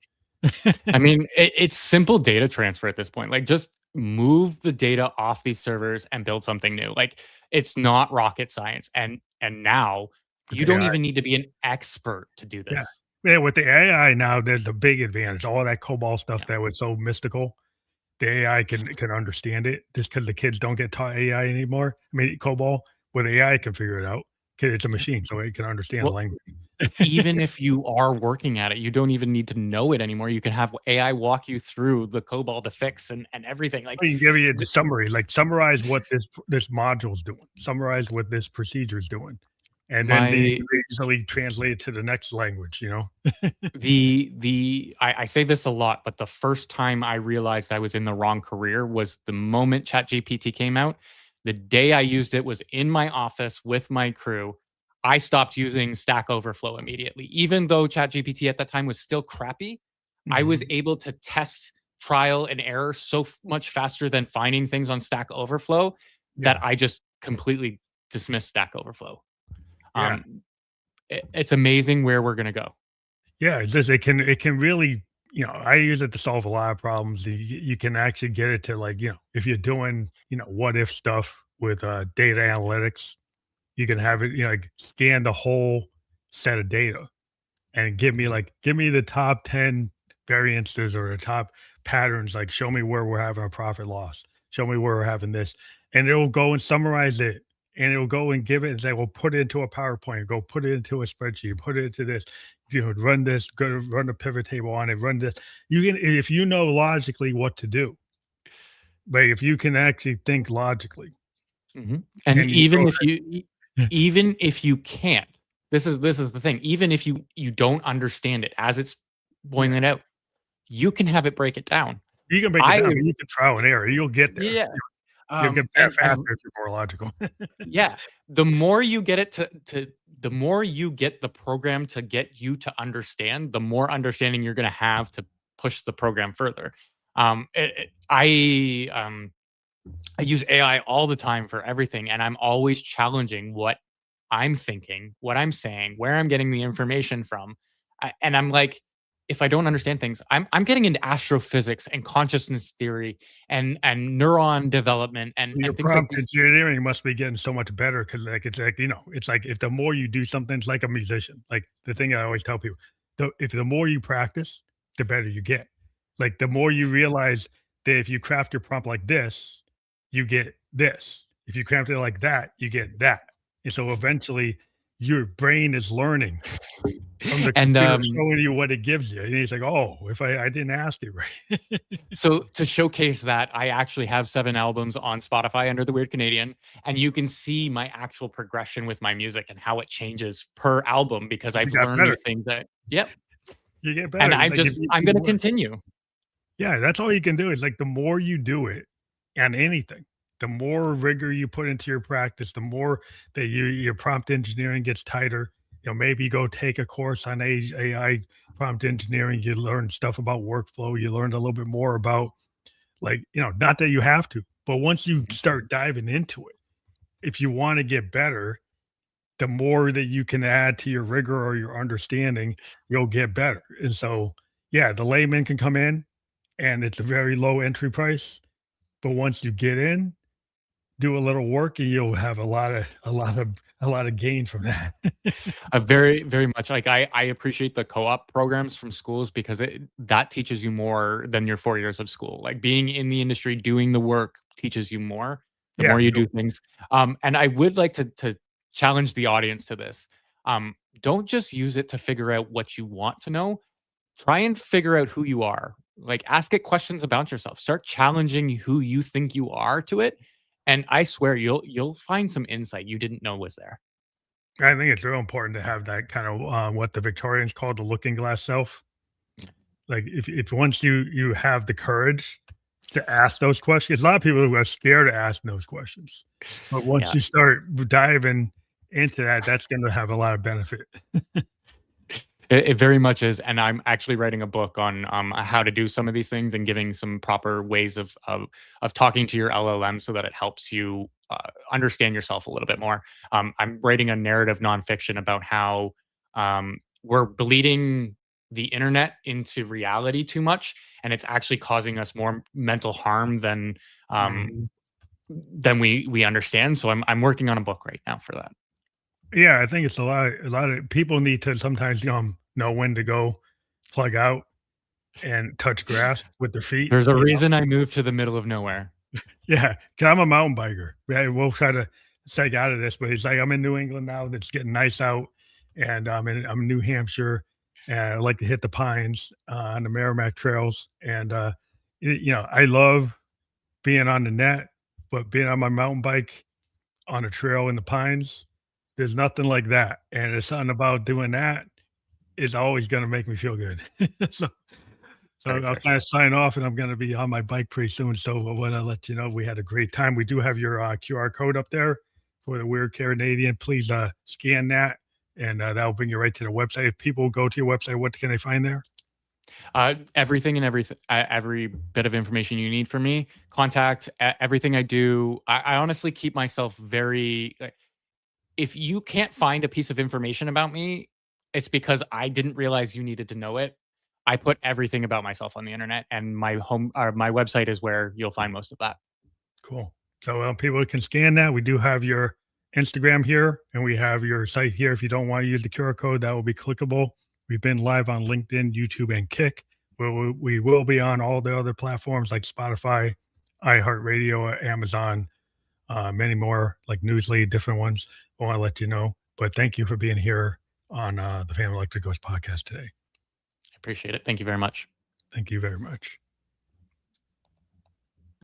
I it. mean, it's simple data transfer at this point. Like, just move the data off these servers and build something new. Like, it's not rocket science. And now With you the don't AI. even need to be an expert to do Yeah. this. Yeah, with the AI now, there's a big advantage. All that COBOL stuff Yeah. that was so mystical, the AI can understand it just because the kids don't get taught AI anymore. I mean, COBOL, with AI can figure it out 'cause it's a Yeah. machine, so it can understand the Well, language. even if you are working at it, you don't even need to know it anymore. You can have AI walk you through the COBOL to fix and everything. Like, We can give you the th- summary, like, summarize what this module's doing, summarize what this procedure's doing, and then you my can easily translate it to the next language, you know? I say this a lot, but the first time I realized I was in the wrong career was the moment ChatGPT came out. The day I used it was in my office with my crew. I stopped using Stack Overflow immediately. Even though ChatGPT at that time was still crappy, I was Mhm. able to test trial and error so much faster than finding things on Stack Overflow that Yeah. I just completely dismissed Stack Overflow. Yeah. Um, it's amazing where we're going to go. Yeah, it's just it can really, I use it to solve a lot of problems. You can actually get it to, like, if you're doing, what if stuff with data analytics, you can have it, like, scan the whole set of data and give me the top 10 variances or the top patterns, like, show me where we're having a profit loss, show me where we're having this, and it'll go and summarize it, and it'll go and give it and say, well, put it into a PowerPoint, go put it into a spreadsheet, put it into this, run this, go run a pivot table on it, run this. You can, if you know logically what to do, but if you can actually think logically Mhm. And and you throw that. even if you can't, this is the thing, even if you don't understand it as it's Yeah, pointing it out, you can have it break it down. you can break it I down, but you can trial and error, you'll get there. Yeah, You'll get there and faster if you're more logical. yeah, the more you get it to the more you get the program to get you to understand, the more understanding you're gonna have to push the program further. I use AI all the time for everything, and I'm always challenging what I'm thinking, what I'm saying, where I'm getting the information from. And I'm like, if I don't understand things, I'm getting into astrophysics and consciousness theory and neuron development Your and things like prompt this. engineering must be getting so much better because, like, it's like if the more you do something, it's like a musician. Like, the thing I always tell people, if the more you practice, the better you get. Like, the more you realize that if you craft your prompt like this, you get this. If you craft it like that, you get that. And so eventually your brain is learning from the And computer showing you what it gives you. And he's like, oh, if I didn't ask it right. So to showcase that, I actually have 7 albums on Spotify under the Weird Canadian, and you can see my actual progression with my music and how it changes per album because You I've got learned new better. things that Yep, You get better. and It's like if you I'm do the gonna work. continue. Yeah, that's all you can do. Is like the more you do it and anything, the more rigor you put into your practice, the more that your prompt engineering gets tighter. Maybe you go take a course on AI prompt engineering. You learn stuff about workflow. You learn a little bit more about, like, not that you have to, but once you Mhm. start diving into it, if you want to get better, the more that you can add to your rigor or your understanding, you'll get better. And so, yeah, the layman can come in and it's a very low entry price. But once you get in, do a little work and you'll have a lot of gain from that. Very, very much like I appreciate the co-op programs from schools because that teaches you more than your 4 years of school. Like being in the industry, doing the work teaches you more, the Yeah, more you you do things. And I would like to challenge the audience to this. Don't just use it to figure out what you want to know. Try and figure out who you are. Like ask it questions about yourself. Start challenging who you think you are to it. And I swear you'll find some insight you didn't know was there. I think it's real important to have that kind of what the Victorians called the looking glass self. Like if once you have the courage to ask those questions, a lot of people who are scared to ask those questions, but once Yeah. you start diving into that, that's going to have a lot of benefit. It very much is, and I'm actually writing a book on how to do some of these things and giving some proper ways of talking to your LLM so that it helps you understand yourself a little bit more. I'm writing a narrative nonfiction about how we're bleeding the internet into reality too much, and it's actually causing us more mental harm um, Mhm. than we understand. So I'm working on a book right now for that. Yeah, I think it's a lot of people need to sometimes know when to go plug out and touch grass with their feet. There's a reason I moved to the middle of nowhere. Yeah, 'cause I'm a mountain biker. Right, we'll try to seg out of this, but it's like I'm in New England now. It's getting nice out, and I'm in New Hampshire, and I like to hit the pines on the Merrimack trails. And I love being on the net, but being on my mountain bike on a trail in the pines, there's nothing like that. And it's something about doing that is always going to make me feel good. so Very I'll fair. kind of sign off, and I'm going to be on my bike pretty soon. So I want to let you know we had a great time. We do have your QR code up there for the Weird Canadian. Please scan that, and that'll bring you right to the website. If people go to your website, what can they find there? Everything and every bit of information you need from me, contact everything I do. I honestly keep myself very. If you can't find a piece of information about me, it's because I didn't realize you needed to know it. I put everything about myself on the internet, and my website is where you'll find most of that. Cool. So people can scan that. We do have your Instagram here, and we have your site here. If you don't want to use the QR code, that will be clickable. We've been live on LinkedIn, YouTube, and Kick. We will be on all the other platforms like Spotify, iHeartRadio, Amazon, many more like Newsly, different ones. I want to let you know. But thank you for being here on the Family Electric Ghost podcast today. I appreciate it. Thank you very much. Thank you very much.